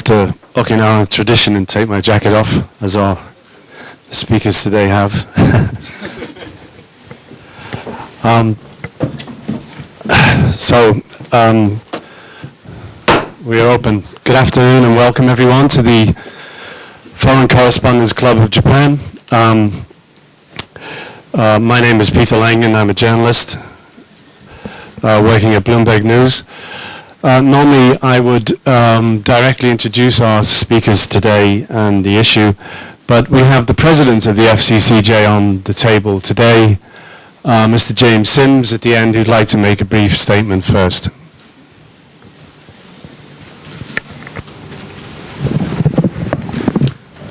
the Okinawa tradition and take my jacket off, as our speakers today have. We are open. Good afternoon and welcome everyone to the Foreign Correspondents Club of Japan. My name is Peter Langen. I'm a journalist working at Bloomberg News. Normally I would directly introduce our speakers today and the issue, but we have the president of the FCCJ on the table today, Mr. James Sims, at the end, who'd like to make a brief statement first.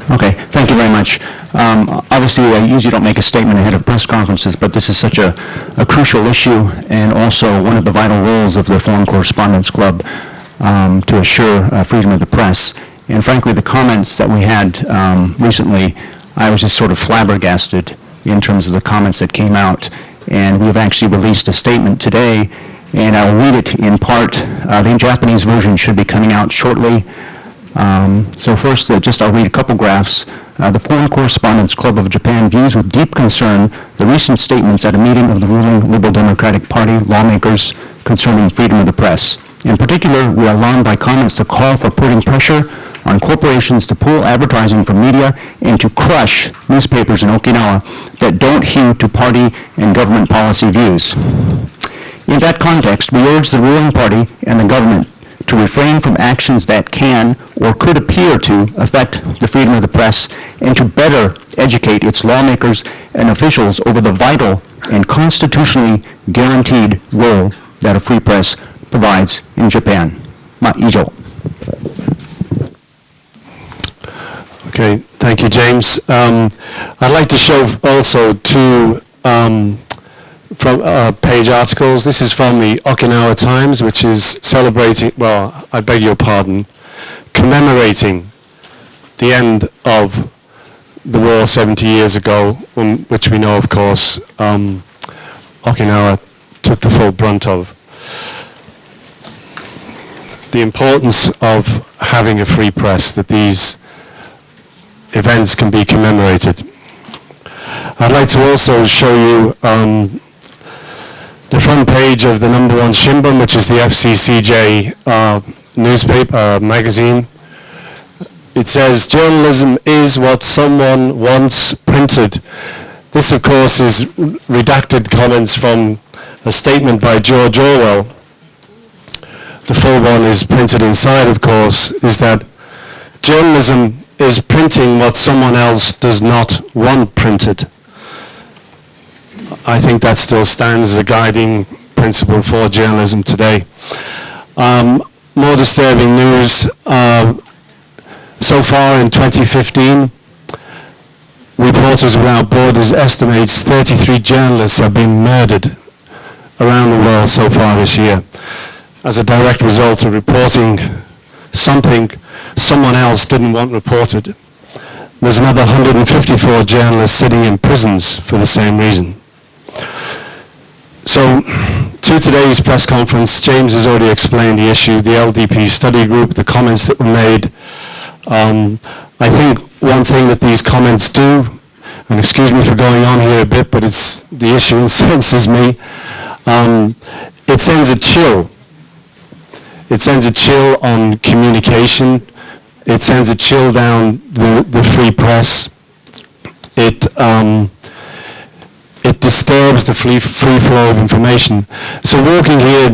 Okay, thank you very much. Obviously, I usually don't make a statement ahead of press conferences, but this is such a crucial issue and also one of the vital roles of the Foreign Correspondents Club to assure freedom of the press. And frankly, the comments that we had recently, I was just sort of flabbergasted in terms of the comments that came out. And we've actually released a statement today, and I'll read it in part. The Japanese version should be coming out shortly. So first, I'll read a couple graphs. The Foreign Correspondents Club of Japan views with deep concern the recent statements at a meeting of the ruling Liberal Democratic Party lawmakers concerning freedom of the press. In particular, we are alarmed by comments that call for putting pressure on corporations to pull advertising from media and to crush newspapers in Okinawa that don't hew to party and government policy views. In that context, we urge the ruling party and the government to refrain from actions that can or could appear to affect the freedom of the press and to better educate its lawmakers and officials over the vital and constitutionally guaranteed role that a free press provides in Japan. 以上. Okay, thank you, James. I'd like to show also two page articles. This is from the Okinawa Times, which is celebrating, well, I beg your pardon, commemorating the end of the war 70 years ago, which we know, of course, Okinawa took the full brunt of. The importance of having a free press, that these events can be commemorated. I'd like to also show you the front page of the #1 Shimbun, which is the FCCJ newspaper, magazine. It says, "Journalism is what someone once printed." This, of course, is redacted comments from a statement by George Orwell. The full one is printed inside, of course, is that journalism is printing what someone else does not want printed. I think that still stands as a guiding principle for journalism today. More disturbing news. So far in 2015, Reporters Without Borders estimates 33 journalists have been murdered around the world so far this year as a direct result of reporting something someone else didn't want reported. There's another 154 journalists sitting in prisons for the same reason. So, to today's press conference, James has already explained the issue, the LDP study group, the comments that were made. I think one thing that these comments do, and excuse me for going on here a bit, but it's the issue incenses me, it sends a chill. It sends a chill on communication. It sends a chill down the free press. It disturbs the free flow of information. So walking here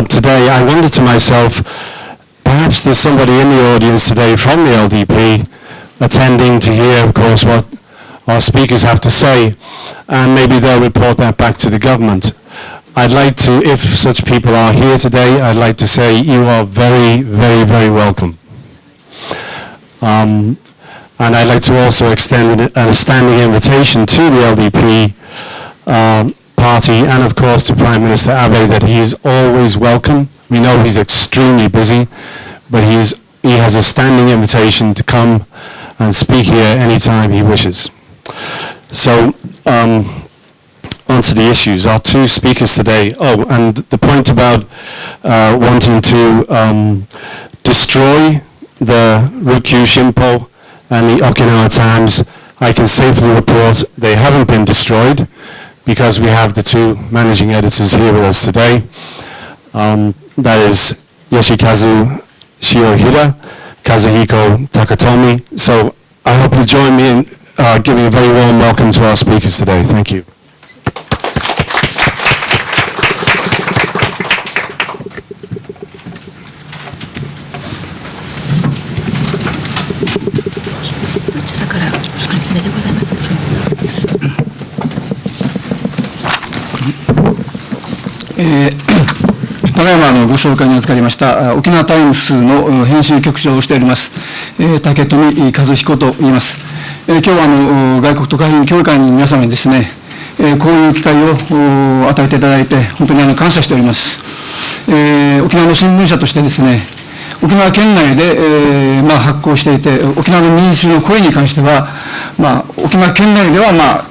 today, I wondered to myself, perhaps there's somebody in the audience today from the LDP attending to hear, of course, what our speakers have to say, and maybe they'll report that back to the government. I'd like to, if such people are here today, I'd like to say you are very, very, very welcome. And I'd like to also extend a standing invitation to the LDP party and, of course, to Prime Minister Abe that he is always welcome. We know he's extremely busy, but he has a standing invitation to come and speak here anytime he wishes. So, onto the issues. Our two speakers today. Oh, and the point about wanting to destroy the Ryukyu Shinpo and the Okinawa Times, I can safely report they haven't been destroyed because we have the two managing editors here with us today. That is Yoshikazu Shiohira, Kazuhiko Takatomi. So I hope you join me in giving a very warm welcome to our speakers today. Thank you. ただいまご紹介に預かりました沖縄タイムズの編集局長をしております武富和彦と言います。今日は外国特派員協会の皆様にですね、こういう機会を与えていただいて本当に感謝しております。沖縄の新聞社としてですね、沖縄県内で、発行していて沖縄の民主の声に関しては、沖縄県内では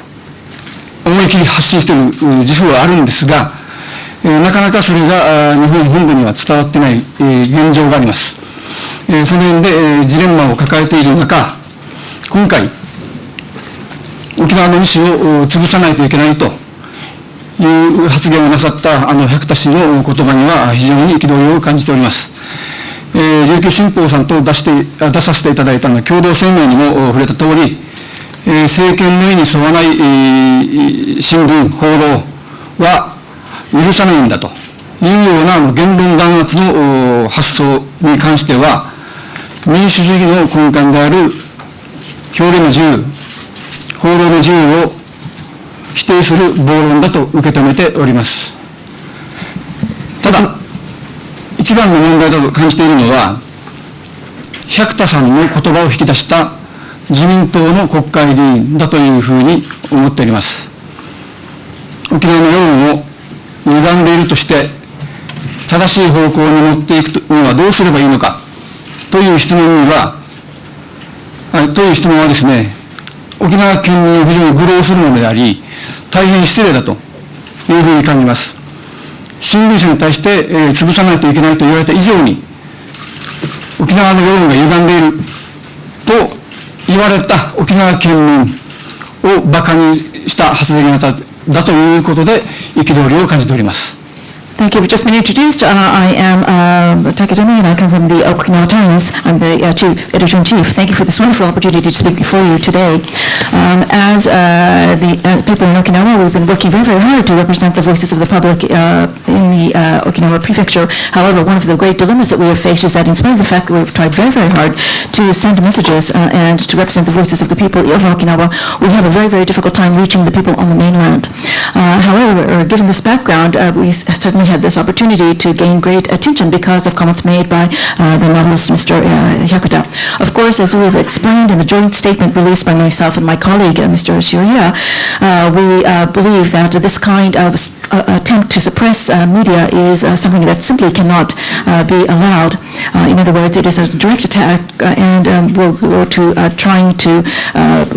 思い切り発信している自負はあるんですが、なかなかそれが日本本土には伝わっていない現状があります。その辺でジレンマを抱えている中、今回沖縄の二紙を潰さないといけないという発言をなさった百田氏の言葉には非常に憤りを感じております。琉球新報さんと出させていただいた共同声明にも触れた通り、政権の意に沿わない新聞報道は許さないんだというような言論弾圧の発想に関しては、民主主義の根幹である表現の自由、報道の自由を否定する暴論だと受け止めております。ただ一番の問題だと感じているのは、百田さんの言葉を引き出した自民党の国会議員だというふうに思っております。沖縄の世論を歪んでいるとして正しい方向に持っていくにはどうすればいいのかという質問はですね、沖縄県民を非常に愚弄するものであり、大変失礼だというふうに感じます。新聞社に対して、潰さないといけないと言われた以上に、沖縄の世論が歪んでいると言われた沖縄県民を馬鹿にした発言だということで憤りを感じております。Thank you. We've just been introduced. I am Takatomi, and I come from the Okinawa Times. I'm the editor-in-chief. Thank you for this wonderful opportunity to speak before you today. As the people in Okinawa, we've been working very, very hard to represent the voices of the public in the Okinawa prefecture. However, one of the great dilemmas that we have faced is that in spite of the fact that we've tried very, very hard to send messages and to represent the voices of the people of Okinawa, we have a very, very difficult time reaching the people on the mainland. However, given this background, we certainly had this opportunity to gain great attention because of comments made by the novelist Mr. Hyakuta. Of course, as we have explained in the joint statement released by myself and my colleague, Mr. Shiohira, we believe that this kind of attempt to suppress media is something that simply cannot be allowed. In other words, it is a direct attack and will go to trying to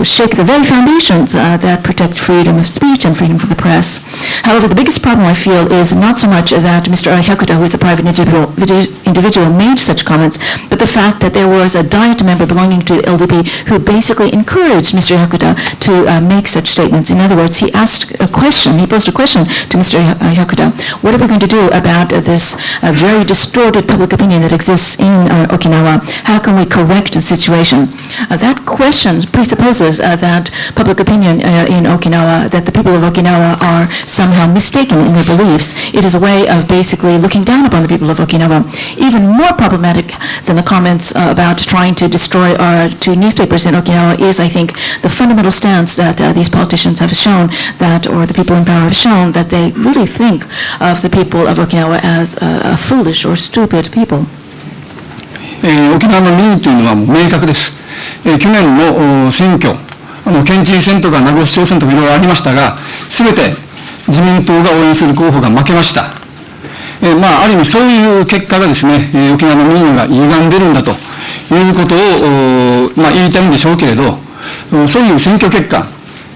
shake the very foundations that protect freedom of speech and freedom of the press. However, the biggest problem I feel is not so much that Mr. Hyakuta, who is a private individual, made such comments, but the fact that there was a Diet member belonging to the LDP who basically encouraged Mr. Hyakuta to make such statements. In other words, he posed a question to Mr. Hyakuta. What are we going to do about this very distorted public opinion that exists in Okinawa? How can we correct the situation? That question presupposes that public opinion in Okinawa, that the people of Okinawa are somehow mistaken in their beliefs. It is a way of basically looking down upon the people of Okinawa. Even more problematic than the comments about trying to destroy our two newspapers in Okinawa is, I think, the fundamental stance that these politicians have shown, or the people in power have shown, that they really think of the people of Okinawa as a foolish or stupid people. 沖縄の民意というのはもう明確です。去年の選挙、県知事選とか名護市長選とかいろいろありましたが、すべて自民党が応援する候補が負けました。ある意味そういう結果がですね、沖縄の民意が歪んでるんだということを、言いたいんでしょうけれど、そういう選挙結果、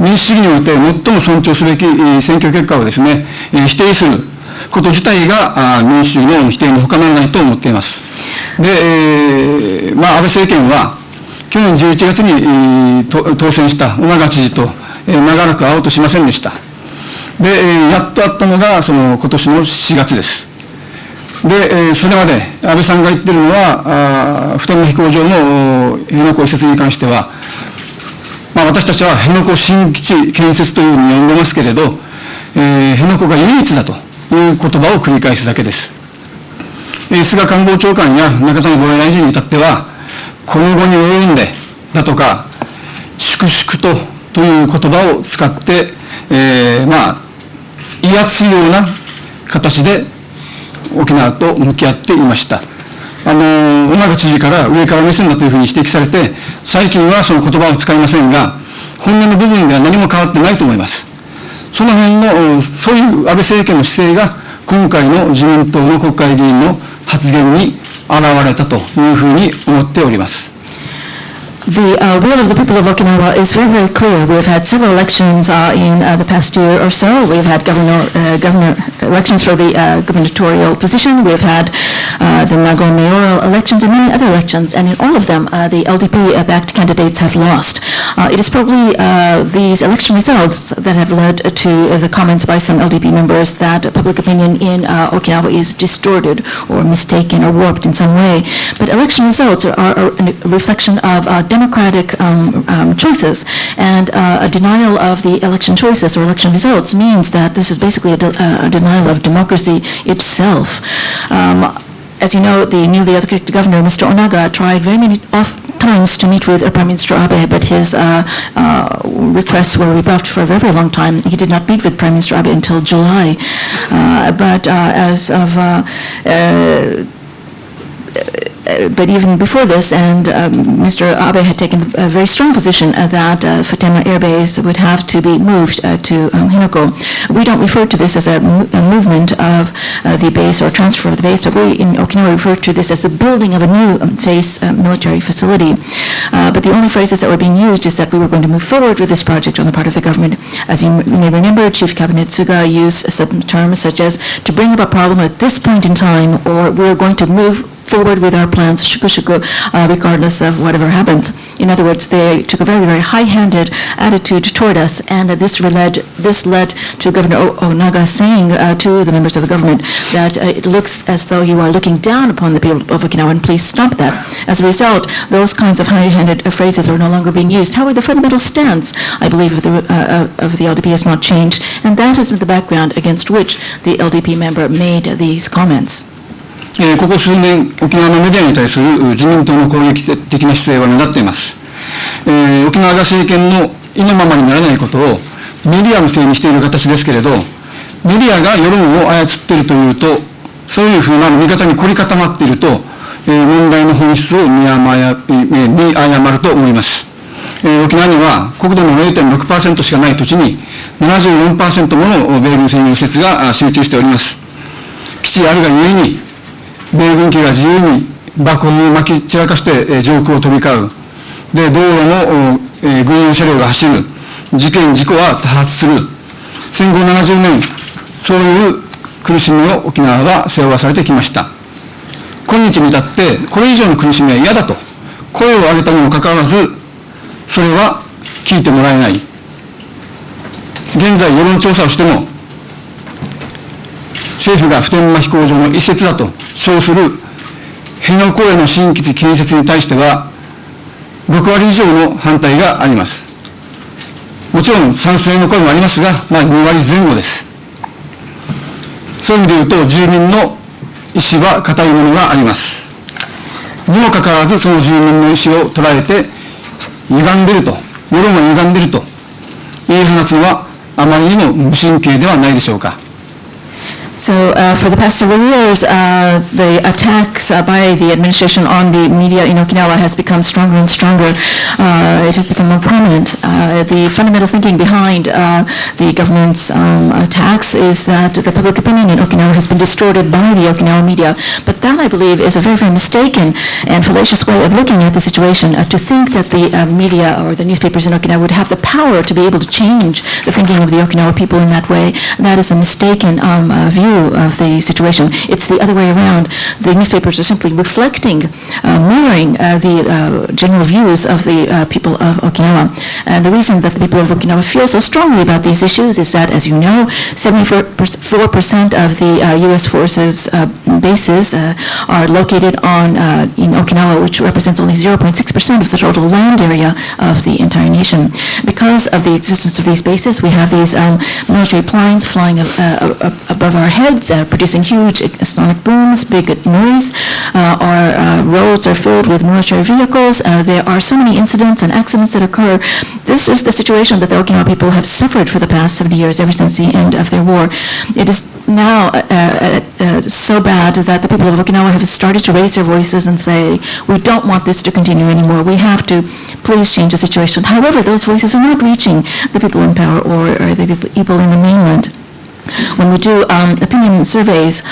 民主主義において最も尊重すべき選挙結果をですね、否定する、こと自体が民主主義の否定のほかならないと思っています。で、安倍政権は去年11月に当選した尾長知事と長らく会おうとしませんでした。で、やっと会ったのが今年の4月です。で、それまで安倍さんが言ってるのは、普天間飛行場の辺野古移設に関しては、私たちは辺野古新基地建設というふうに呼んでますけれど、辺野古が唯一だという言葉を繰り返すだけです。菅官房長官や中谷防衛大臣に至っては、この後に及んでだとか、粛々という言葉を使って、威圧するような形で沖縄と向き合っていました。尾長知事から上から目線だというふうに指摘されて、最近はその言葉を使いませんが、本音の部分では何も変わってないと思います。その辺の、そういう安倍政権の姿勢が、今回の自民党の国会議員の発言に現れたというふうに思っております。The will of the people of Okinawa is very, very clear. We've had several elections in the past year or so. We've had governor elections for the gubernatorial position. We've had the Nago mayoral elections and many other elections. And in all of them, the LDP-backed candidates have lost. It is probably these election results that have led to the comments by some LDP members that public opinion in Okinawa is distorted or mistaken or warped in some way. But election results are a reflection of democratic choices, and a denial of the election choices or election results means that this is basically a denial of democracy itself. As you know, the newly elected governor, Mr. Onaga, tried very many times to meet with Prime Minister Abe, but his requests were rebuffed for a very, very long time. He did not meet with Prime Minister Abe until July. But even before this, and Mr. Abe had taken a very strong position that Futenma Air Base would have to be moved to Hinoko. We don't refer to this as a movement of the base or transfer of the base, but we in Okinawa refer to this as the building of a new base military facility. But the only phrases that were being used is that we were going to move forward with this project on the part of the government. As you may remember, Chief Cabinet Suga used some terms such as to bring up a problem at this point in time, or we're going to move forward with our plans, shuku-shuku, regardless of whatever happens. In other words, they took a very, very high-handed attitude toward us, and this led to Governor Onaga saying to the members of the government that it looks as though you are looking down upon the people of Okinawa, and please stop that. As a result, those kinds of high-handed phrases are no longer being used. However, the fundamental stance, I believe, of the LDP has not changed, and that has been the background against which the LDP member made these comments. ここ数年、沖縄のメディアに対する自民党の攻撃的な姿勢は目立っています。沖縄が政権の意のままにならないことをメディアのせいにしている形ですけれど、メディアが世論を操っているというと、そういうふうな見方に凝り固まっていると、問題の本質を見誤ると思います。沖縄には国土の 0.6% しかない土地に 74% もの米軍専用施設が集中しております。基地あるがゆえに、米軍機が自由に爆音をまき散らかして上空を飛び交う。で、道路も軍用車両が走る。事件、事故は多発する。戦後70年、そういう苦しみを沖縄は背負わされてきました。今日に至って、これ以上の苦しみは嫌だと声を上げたにもかかわらず、それは聞いてもらえない。現在、世論調査をしても、政府が普天間飛行場の移設だと称する辺野古への新基地建設に対しては6割以上の反対があります。もちろん賛成の声もありますが、2割前後です。そういう意味でいうと住民の意思は固いものがあります。にもかかわらずその住民の意思を捉えて歪んでいると、世論が歪んでいると言い放つのはあまりにも無神経ではないでしょうか。So for the past several years, the attacks by the administration on the media in Okinawa has become stronger and stronger. It has become more prominent. The fundamental thinking behind the government's attacks is that the public opinion in Okinawa has been distorted by the Okinawa media. But that, I believe, is a very, very mistaken and fallacious way of looking at the situation. To think that the media or the newspapers in Okinawa would have the power to be able to change the thinking of the Okinawa people in that way, that is a mistaken view view of the situation. It's the other way around. The newspapers are simply reflecting, mirroring the general views of the people of Okinawa. And the reason that the people of Okinawa feel so strongly about these issues is that, as you know, 74% of the U.S. forces bases are located in Okinawa, which represents only 0.6% of the total land area of the entire nation. Because of the existence of these bases, we have these military planes flying above our heads, producing huge sonic booms, big noise. Our roads are filled with military vehicles. There are so many incidents and accidents that occur. This is the situation that the Okinawa people have suffered for the past 70 years, ever since the end of their war. It is now so bad that the people of Okinawa have started to raise their voices and say, we don't want this to continue anymore. We have to please change the situation. However, those voices are not reaching the people in power or the people in the mainland. When we do opinion surveys,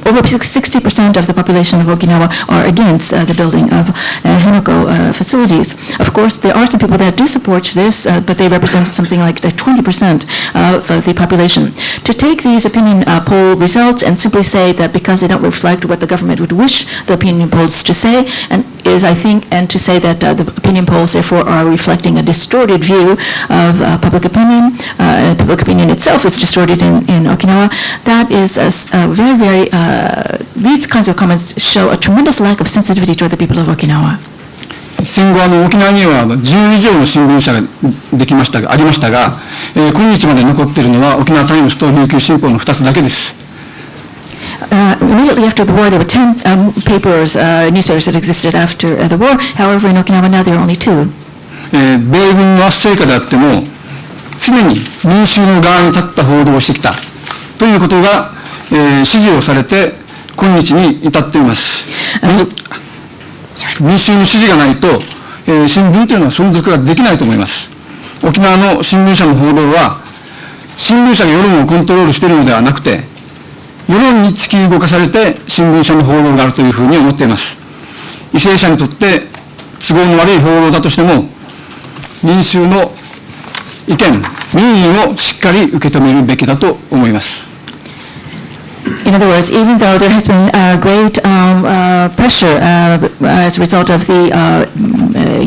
over 60% of the population of Okinawa are against the building of Henoko facilities. Of course, there are some people that do support this, but they represent something like 20% of the population. To take these opinion poll results and simply say that because they don't reflect what the government would wish the opinion polls to say, and to say that the opinion polls therefore are reflecting a distorted view of public opinion. Public opinion itself is distorted in Okinawa. That is these kinds of comments show a tremendous lack of sensitivity toward the people of Okinawa. 戦後沖縄には10以上の新聞社がありましたが、今日まで残っているのは沖縄タイムズと琉球新報の2つだけです。Immediately after the war, there were 10 newspapers that existed after the war. However, in Okinawa now there are only 2. 米軍の圧政下であっても常に民衆の側に立った報道をしてきたということが、支持をされて今日に至っています。民衆の支持がないと、新聞というのは存続ができないと思います。沖縄の新聞社の報道は新聞社が世論をコントロールしているのではなくて、世論に突き動かされて新聞社の報道があるというふうに思っています。為政者にとって都合の悪い報道だとしても、民衆の意見、民意をしっかり受け止めるべきだと思います。In other words, even though there has been great pressure as a result of the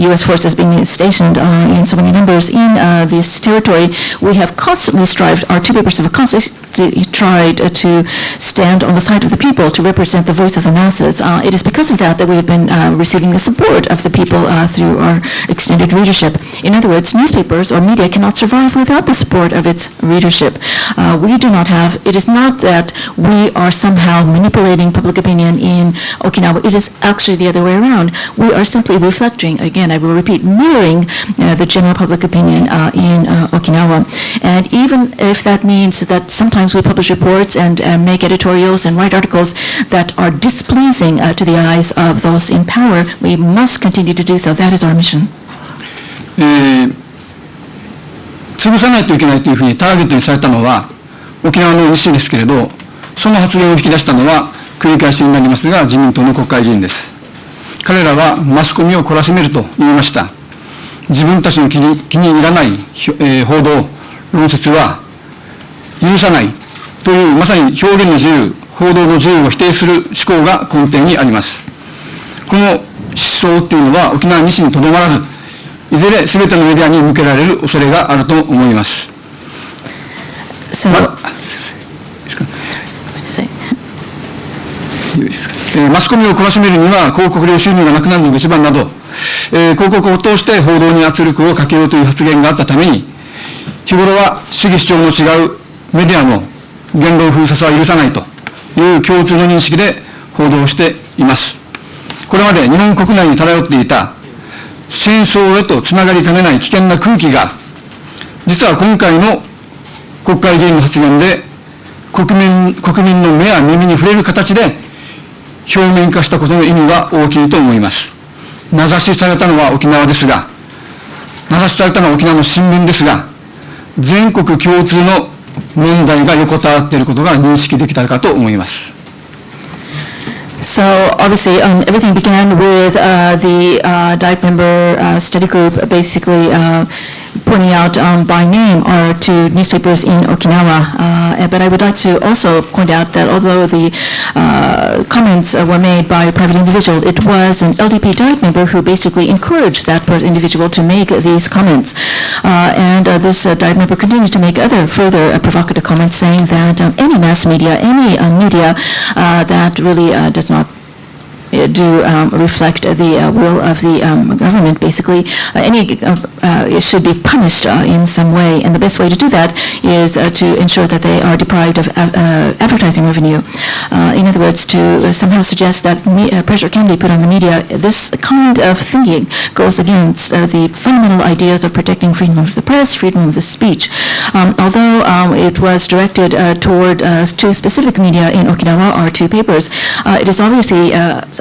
U.S. forces being stationed in so many numbers in this territory, we have constantly strived, our two papers have constantly tried to stand on the side of the people, to represent the voice of the masses. It is because of that that we have been receiving the support of the people through our extended readership. In other words, newspapers or media cannot survive without the support of its readership. We do not have, it is not that we are somehow manipulating public opinion in Okinawa. It is actually the other way around. We are simply reflecting, again, I will repeat, mirroring the general public opinion in Okinawa. And even if that means that sometimes we publish reports and make editorials and write articles that are displeasing to the eyes of those in power, we must continue to do so. That is our mission. 潰さないといけないというふうにターゲットにされたのは沖縄の西ですけれど、その発言を引き出したのは繰り返しになりますが自民党の国会議員です。彼らはマスコミを懲らしめると言いました。自分たちの気に入らない、報道、論説は許さないというまさに表現の自由、報道の自由を否定する思考が根底にあります。この思想というのは沖縄西にとどまらず、いずれ全てのメディアに向けられる恐れがあると思います。マスコミを懲らしめるには広告料収入がなくなるのが一番など、広告を通して報道に圧力をかけようという発言があったために、日頃は主義主張の違うメディアの言論封殺は許さないという共通の認識で報道しています。これまで日本国内に漂っていた戦争へとつながりかねない危険な空気が、実は今回の国会議員の発言で国民の目や耳に触れる形で表面化したことの意味が大きいと思います。名指しされたのは沖縄ですが、名指しされたのは沖縄の新聞ですが、全国共通の問題が横たわっていることが認識できたかと思います。So obviously, everything began with the Diet member study group basically pointing out by name are two newspapers in Okinawa. But I would like to also point out that although the comments were made by a private individual, it was an LDP Diet member who basically encouraged that individual to make these comments. And this Diet member continued to make further provocative comments, saying that any mass media, any media that really does not do reflect the will of the government, basically, it should be punished in some way. And the best way to do that is to ensure that they are deprived of advertising revenue. In other words, to somehow suggest that pressure can be put on the media. This kind of thinking goes against the fundamental ideas of protecting freedom of the press, freedom of the speech. Although it was directed toward two specific media in Okinawa, or two papers, it is obviously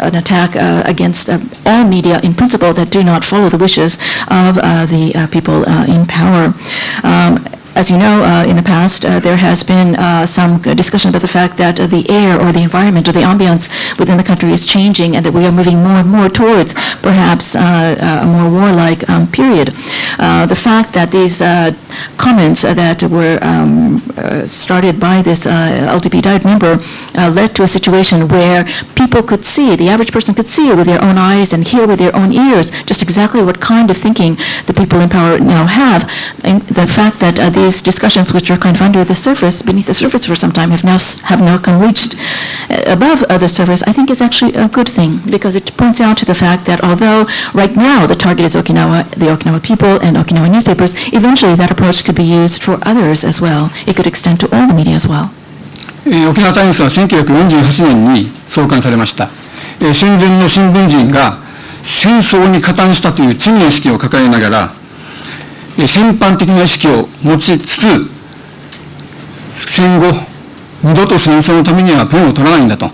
an attack against all media in principle that do not follow the wishes of the people in power. As you know, in the past, there has been some discussion about the fact that the air or the environment or the ambience within the country is changing, and that we are moving more and more towards perhaps a more warlike period. The fact that these comments that were started by this LDP Diet member led to a situation where people could see, the average person could see with their own eyes and hear with their own ears just exactly what kind of thinking the people in power now have. And the fact that these discussions, which are kind of under the surface, beneath the surface for some time, have now reached above the surface, I think is actually a good thing, because it points out to the fact that although right now the target is Okinawa, the Okinawa people and Okinawa newspapers, eventually that approach could be used for others as well. It could extend to all the media as well. 沖縄タイムズは1948年に創刊されました。戦前の新聞人が戦争に加担したという罪の意識を抱えながら、戦犯的な意識を持ちつつ、戦後二度と戦争のためにはペンを取らないんだと、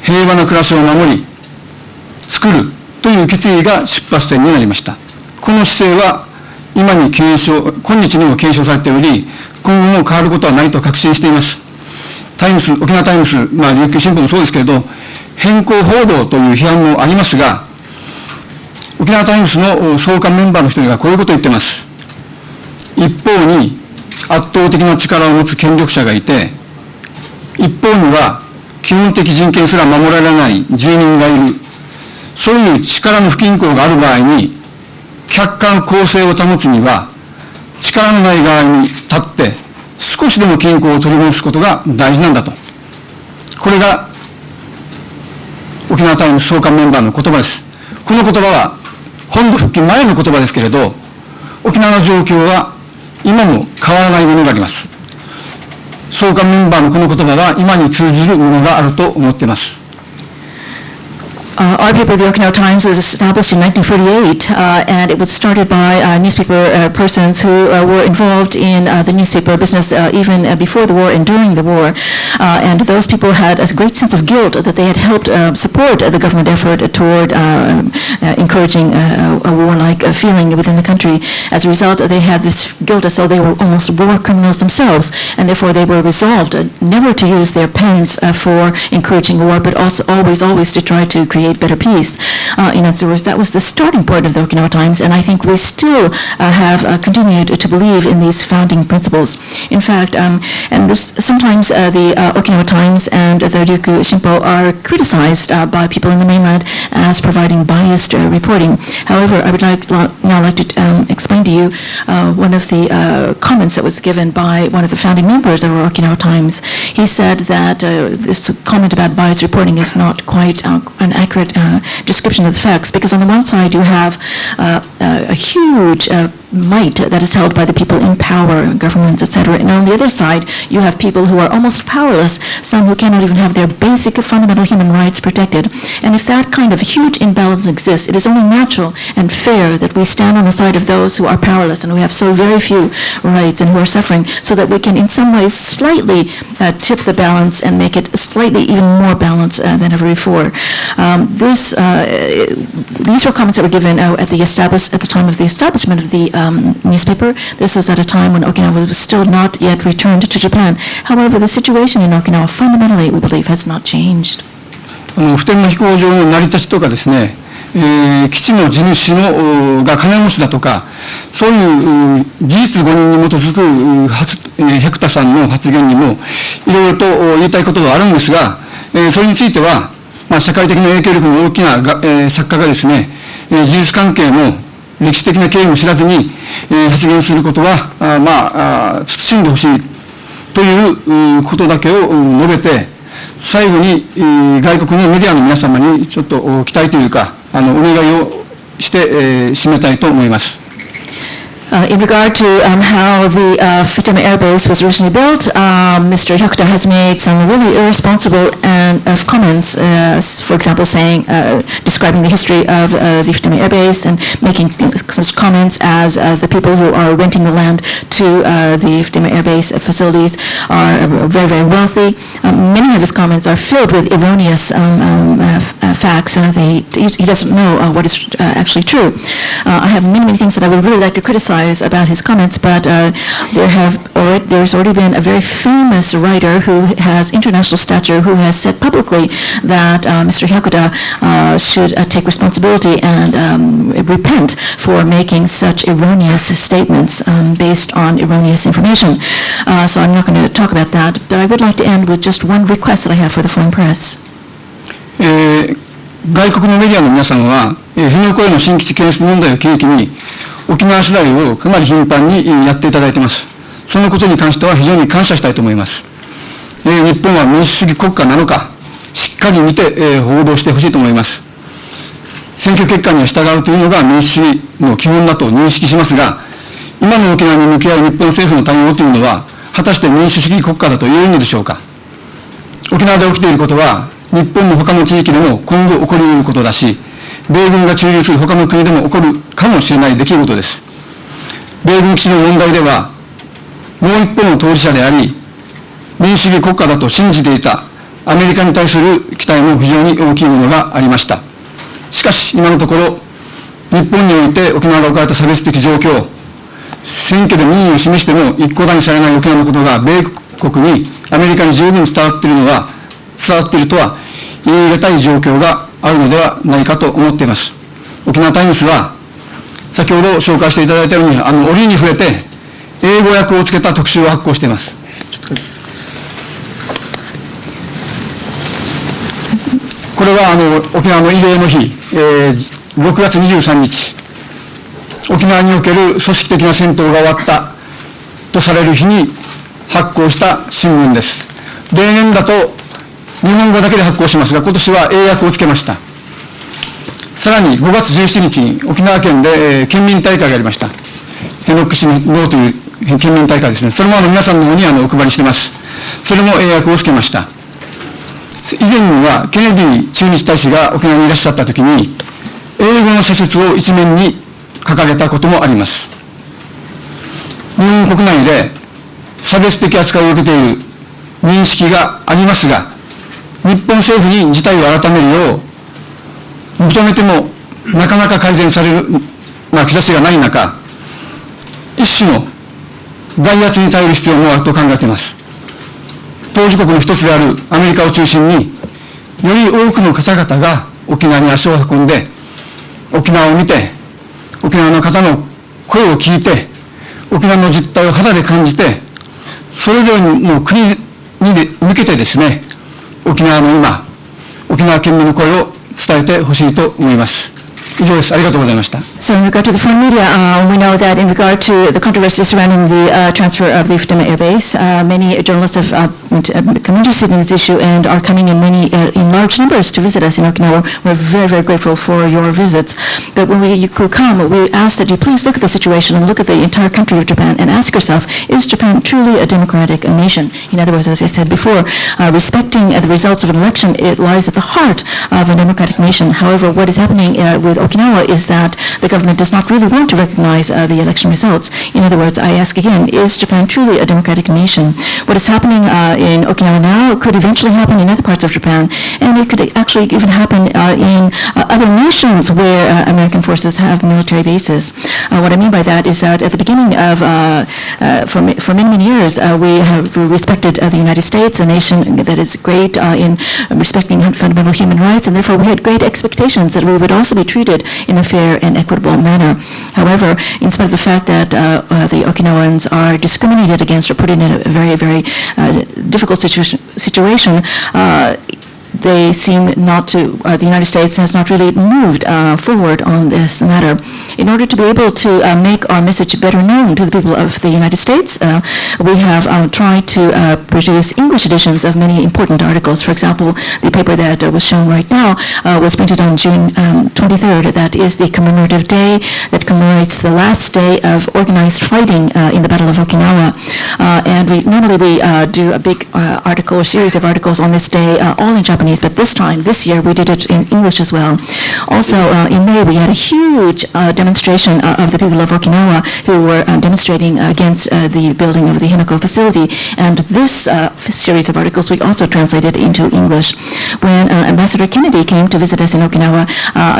平和な暮らしを守り作るという決意が出発点になりました。この姿勢は今日にも継承されており、今後も変わることはないと確信しています。沖縄タイムズ、琉球新報もそうですけれど、偏向報道という批判もありますが、沖縄タイムズの創刊メンバーの一人がこういうことを言っています。一方に圧倒的な力を持つ権力者がいて、一方には基本的人権すら守られない住民がいる。そういう力の不均衡がある場合に、客観公正を保つには、力のない側に立って少しでも均衡を取り戻すことが大事なんだと。これが沖縄タイムズ創刊メンバーの言葉です。この言葉は本土復帰前の言葉ですけれど、沖縄の状況は今も変わらないものがあります。創刊メンバーのこの言葉は今に通ずるものがあると思っています。Our paper, the Okinawa Times, was established in 1948, and it was started by newspaper persons who were involved in the newspaper business even before the war and during the war. And those people had a great sense of guilt that they had helped support the government effort toward encouraging a warlike feeling within the country. As a result, they had this guilt as though they were almost war criminals themselves, and therefore they were resolved never to use their pens for encouraging war, but also always to try to create better peace. In other words, that was the starting point of the Okinawa Times, and I think we still have continued to believe in these founding principles. In fact, and this sometimes the Okinawa Times and the Ryukyu Shinpo are criticized by people in the mainland as providing biased reporting. However, I would now like to explain to you one of the comments that was given by one of the founding members of Okinawa Times. He said that this comment about biased reporting is not quite an accurate description of the facts, because on the one side you have a huge might that is held by the people in power, governments, etc. And on the other side, you have people who are almost powerless, some who cannot even have their basic fundamental human rights protected. And if that kind of huge imbalance exists, it is only natural and fair that we stand on the side of those who are powerless and who have so very few rights and who are suffering, so that we can in some ways slightly tip the balance and make it slightly even more balanced than ever before. These were comments that were given at the time of the establishment of the newspaper. This was at a time when Okinawa was still not yet returned to Japan. However, the situation in Okinawa fundamentally, we believe, has not changed. 普天間飛行場の成り立ちとかですね、基地の地主が金持ちだとか、そういう事実誤認に基づく百田さんの発言にもいろいろと言いたいことがあるんですが、それについては、社会的な影響力の大きな作家がですね、事実関係も歴史的な経緯も知らずに発言することは、慎んでほしいということだけを述べて、最後に外国のメディアの皆様にちょっと期待というか、お願いをして締めたいと思います。In regard to how the Futama Air Base was originally built, Mr. Hyakta has made some really irresponsible comments, for example, describing the history of the Futama Air Base and making such comments as the people who are renting the land to the Futama Air Base facilities are very, very wealthy. Many of his comments are filled with erroneous facts. He doesn't know what is actually true. I have many, many things that I would really like to criticize about his comments, but there's already been a very famous writer who has international stature who has said publicly that Mr. Hyakuda should take responsibility and repent for making such erroneous statements based on erroneous information. So I'm not going to talk about that, but I would like to end with just one request that I have for the foreign press. 外国のメディアの皆さんは、辺野古への新基地建設問題を契機に、沖縄取材をかなり頻繁にやっていただいています。そのことに関しては非常に感謝したいと思います。日本は民主主義国家なのか、しっかり見て、報道してほしいと思います。選挙結果には従うというのが民主主義の基本だと認識しますが、今の沖縄に向き合う日本政府の対応というのは、果たして民主主義国家だと言えるのでしょうか。沖縄で起きていることは、日本の他の地域でも今後起こり得ることだし、米軍が駐留する他の国でも起こるかもしれない出来事です。米軍基地の問題では、もう一方の当事者であり、民主主義国家だと信じていたアメリカに対する期待も非常に大きいものがありました。しかし、今のところ、日本において沖縄が置かれた差別的状況、選挙で民意を示しても一顧だにされない沖縄のことが米国に、アメリカに十分伝わっているとは言い難い状況があるのではないかと思っています。沖縄タイムズは先ほど紹介していただいたように折に触れて英語訳をつけた特集を発行しています。これは沖縄の慰霊の日、6月23日沖縄における組織的な戦闘が終わったとされる日に発行した新聞です。例年だと日本語だけで発行しますが、今年は英訳をつけました。さらに5月17日に沖縄県で県民大会がありました。辺野古基地のという県民大会ですね。それも皆さんの方にお配りしています。それも英訳をつけました。以前にはケネディ駐日大使が沖縄にいらっしゃったときに、英語の社説を一面に掲げたこともあります。日本国内で差別的扱いを受けている認識がありますが、日本政府に事態を改めるよう求めてもなかなか改善される、兆しがない中、一種の外圧に頼る必要もあると考えています。当事国の一つであるアメリカを中心に、より多くの方々が沖縄に足を運んで、沖縄を見て、沖縄の方の声を聞いて、沖縄の実態を肌で感じて、それぞれの国に向けてですね、沖縄の今、沖縄県民の声を伝えてほしいと思います。以上です。ありがとうございました。So in regard to the foreign media, we know that in regard to the controversy surrounding the transfer of the Futama Air Base, many journalists have become interested in this issue and are coming in large numbers to visit us in Okinawa. We're very, very grateful for your visits. But when you come, we ask that you please look at the situation and look at the entire country of Japan and ask yourself, is Japan truly a democratic nation? In other words, as I said before, respecting the results of an election, it lies at the heart of a democratic nation. However, what is happening with Okinawa is that the government does not really want to recognize the election results. In other words, I ask again, is Japan truly a democratic nation? What is happening in Okinawa now could eventually happen in other parts of Japan, and it could actually even happen in other nations where American forces have military bases. What I mean by that is that at the beginning of, for many years, we have respected the United States, a nation that is great in respecting fundamental human rights, and therefore we had great expectations that we would also be treated in a fair and equitable manner. However, in spite of the fact that the Okinawans are discriminated against or put in a very, very difficult situation, they seem not to, the United States has not really moved forward on this matter. In order to be able to make our message better known to the people of the United States, we have tried to produce English editions of many important articles. For example, the paper that was shown right now was printed on June 23rd. That is the commemorative day that commemorates the last day of organized fighting in the Battle of Okinawa. And normally we do a big article, or series of articles on this day, all in Japanese, but this year, we did it in English as well. Also, in May, we had a huge demonstration of the people of Okinawa who were demonstrating against the building of the Henoko facility, and this series of articles we also translated into English. When Ambassador Kennedy came to visit us in Okinawa,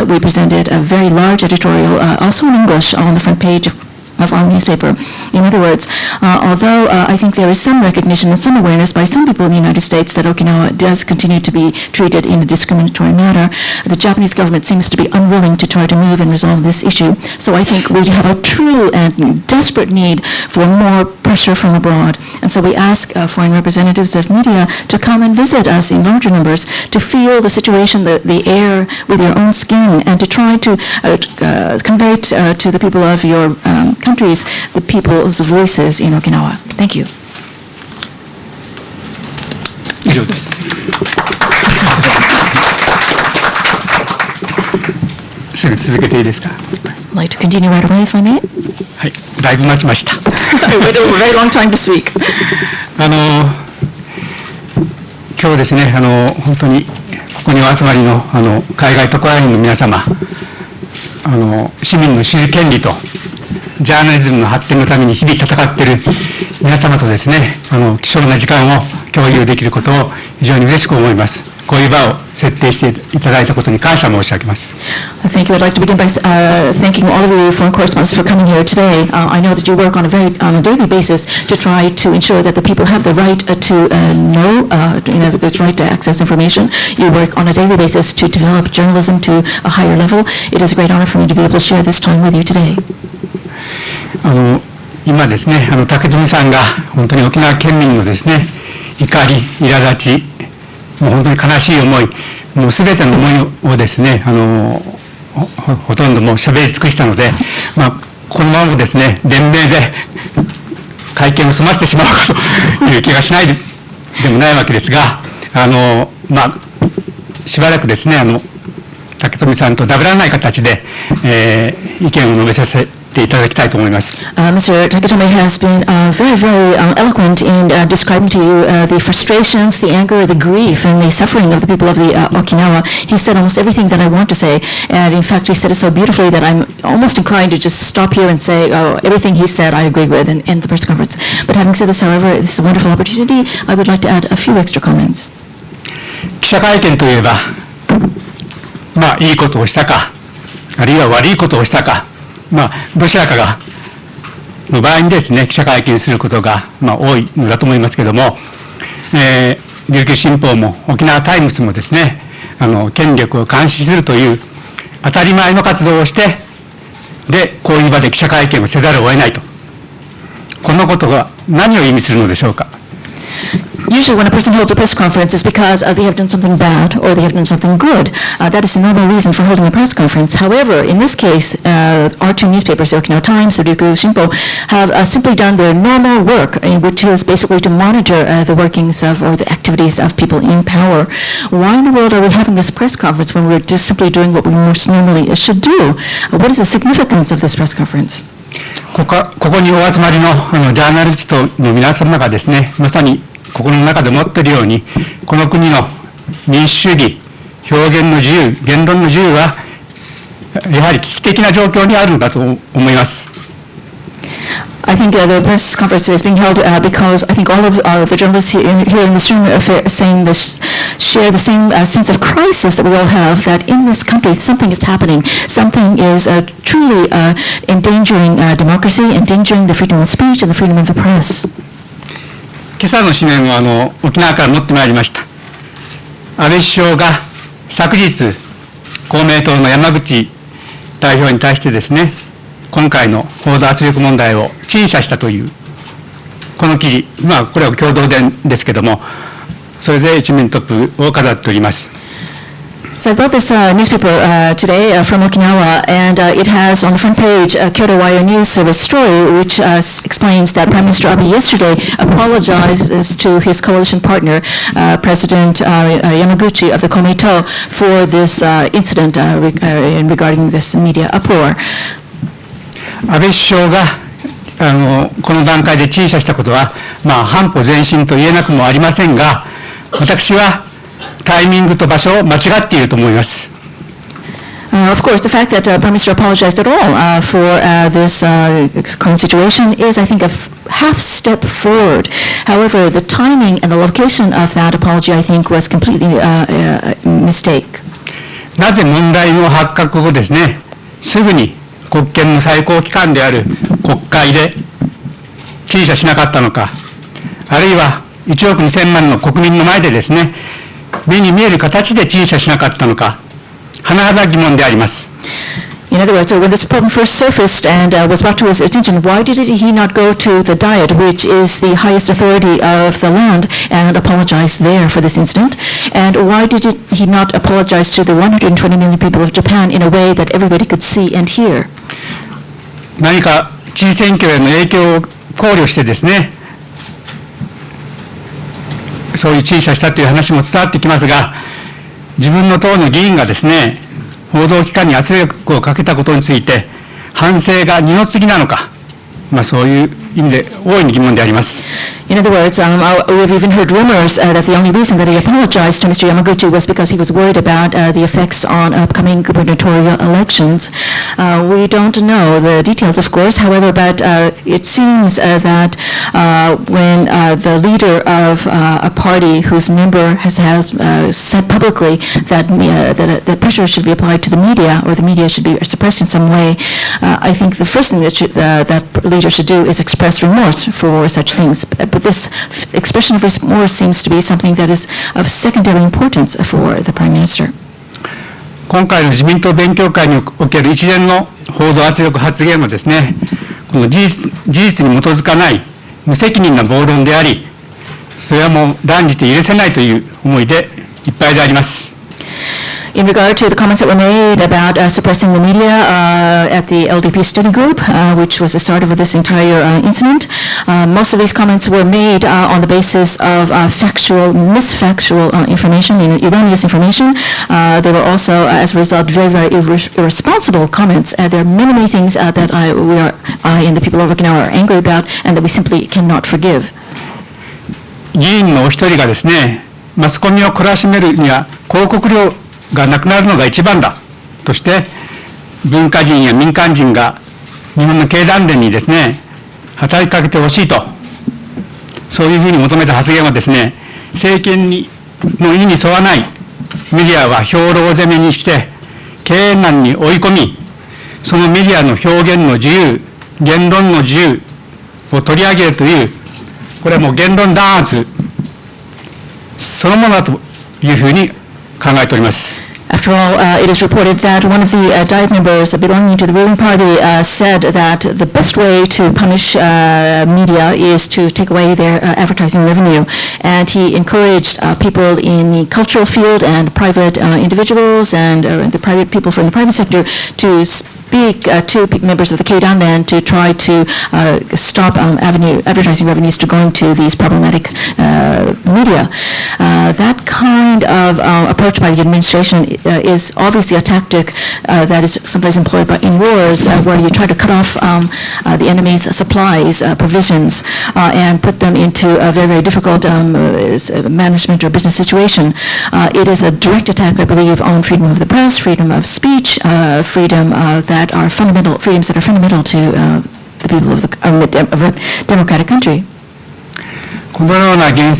we presented a very large editorial, also in English, on the front page of our newspaper. In other words, although I think there is some recognition and some awareness by some people in the United States that Okinawa does continue to be treated in a discriminatory manner, the Japanese government seems to be unwilling to try to move and resolve this issue. So I think we have a true and desperate need for more pressure from abroad. And so we ask foreign representatives of media to come and visit us in larger numbers, to feel the situation, the air with your own skin, and to try to convey to the people of your countries the people's voices in Okinawa. Thank you. 以上です。すぐ続けていいですか。I'd like to continue right away, if I may. はい、だいぶ待ちました。I waited a very long time to speak. 今日ですね、本当にここにお集まりの海外特派員の皆様、市民の自由権利とジャーナリズムの発展のために日々戦っている皆様とですね、貴重な時間を共有できることを非常に嬉しく思います。こういう場を設定していただいたことに感謝申し上げます。Thank you. I'd like to begin by thanking all of you foreign correspondents for coming here today. I know that you work on a daily basis to try to ensure that the people have the right to know, the right to access information. You work on a daily basis to develop journalism to a higher level. It is a great honor for me to be able to share this time with you today. 今ですね、武富さんが本当に沖縄県民のですね、怒り、苛立ち、もう本当に悲しい思い、もうすべての思いをですね、ほとんどもう喋り尽くしたので、このままですね、連名で会見を済ませてしまおうかという気がしないでもないわけですが、しばらくですね、武富さんとダブらない形で、意見を述べさせていただきたいと思います。Mr. Taketomi has been very, very eloquent in describing to you the frustrations, the anger, the grief, and the suffering of the people of the Okinawa. He said almost everything that I want to say, and in fact, he said it so beautifully that I'm almost inclined to just stop here and say, everything he said I agree with, and end the press conference. But having said this, however, this is a wonderful opportunity. I would like to add a few extra comments. 記者会見といえば、いいことをしたか、あるいは悪いことをしたか、どちらかの場合にですね、記者会見することが多いのだと思いますけれども、琉球新報も沖縄タイムズもですね、権力を監視するという当たり前の活動をして、で、こういう場で記者会見をせざるを得ないと。このことが何を意味するのでしょうか。Usually when a person holds a press conference it's because they have done something bad or they have done something good. That is the normal reason for holding a press conference. However, in this case, our two newspapers, the Okinawa Times, the Ryukyu Shinpo, have simply done their normal work, which is basically to monitor the workings of or the activities of people in power. Why in the world are we having this press conference when we're just simply doing what we most normally should do? What is the significance of this press conference? ここにお集まりのジャーナリストの皆様がですね、まさに心の中で持っているように、この国の民主主義、表現の自由、言論の自由はやはり危機的な状況にあるのだと思います。I think the press conference is being held because I think all of the journalists here in this room saying this, share the same sense of crisis that we all have, that in this country something is happening, something is truly endangering democracy, endangering the freedom of speech and the freedom of the press. 今朝の紙面を沖縄から持ってまいりました。安倍首相が昨日、公明党の山口代表に対してですね、今回の報道圧力問題を陳謝したという、この記事、これは共同伝ですけども、それで一面トップを飾っております。So I brought this newspaper today from Okinawa, and it has on the front page a Kyoto Wire News Service story which explains that Prime Minister Abe yesterday apologizes to his coalition partner, President Yamaguchi of the Komeito, for this incident regarding this media uproar. 安倍首相がこの段階で陳謝したことは、半歩前進と言えなくもありませんが、私はタイミングと場所を間違っていると思います。Of course, the fact that Prime Minister apologized at all for this current situation is, I think, a half step forward. However, the timing and the location of that apology, I think, was completely a mistake. なぜ問題の発覚後ですね、すぐに国権の最高機関である国会で陳謝しなかったのか、あるいは1億2000万の国民の前でですね、目に見える形で陳謝しなかったのか、甚だ疑問であります。In other words, when this problem first surfaced and was brought to his attention, why did he not go to the Diet, which is the highest authority of the land, and apologize there for this incident? And why did he not apologize to the 120 million people of Japan in a way that everybody could see and hear? 何か知事選挙への影響を考慮してですね、そういう陳謝したという話も伝わってきますが、自分の党の議員がですね、報道機関に圧力をかけたことについて、反省が二の次なのか、そういう意味で大いに疑問であります。In other words, we have even heard rumors that the only reason that he apologized to Mr. Yamaguchi was because he was worried about the effects on upcoming gubernatorial elections. We don't know the details, of course, however, but it seems that when the leader of a party whose member has said publicly that pressure should be applied to the media, or the media should be suppressed in some way, I think the first thing that leader should do is express remorse for such things. But this expression of remorse seems to be something that is of secondary importance for the Prime Minister. 今回の自民党勉強会における一連の報道圧力発言もですね、この事実に基づかない無責任な暴論であり、それはもう断じて許せないという思いでいっぱいであります。In regard to the comments that were made about suppressing the media at the LDP study group, which was the start of this entire incident, most of these comments were made on the basis of misfactual information, erroneous information. They were also, as a result, very, very irresponsible comments. There are many, many things that I and the people of Okinawa are angry about, and that we simply cannot forgive. 議員のお一人がですね、マスコミを懲らしめるには広告料がなくなるのが一番だとして、文化人や民間人が日本の経団連にですね、働きかけてほしいと、そういうふうに求めた発言はですね、政権の意に沿わないメディアは兵糧攻めにして経営難に追い込み、そのメディアの表現の自由、言論の自由を取り上げるという、これはもう言論弾圧そのものだというふうに考えております。After all, it is reported that one of the Diet members belonging to the ruling party said that the best way to punish media is to take away their advertising revenue. And he encouraged people in the cultural field and private individuals and the private people from the private sector to speak to members of the K-Danman to try to stop advertising revenues to going to these problematic media. That kind of approach by the administration is obviously a tactic that is sometimes employed in wars, where you try to cut off the enemy's supplies, provisions, and put them into a very, very difficult management or business situation. It is a direct attack, I believe, on freedom of the press, freedom of speech, freedoms that are fundamental to the people of a democratic country. このような言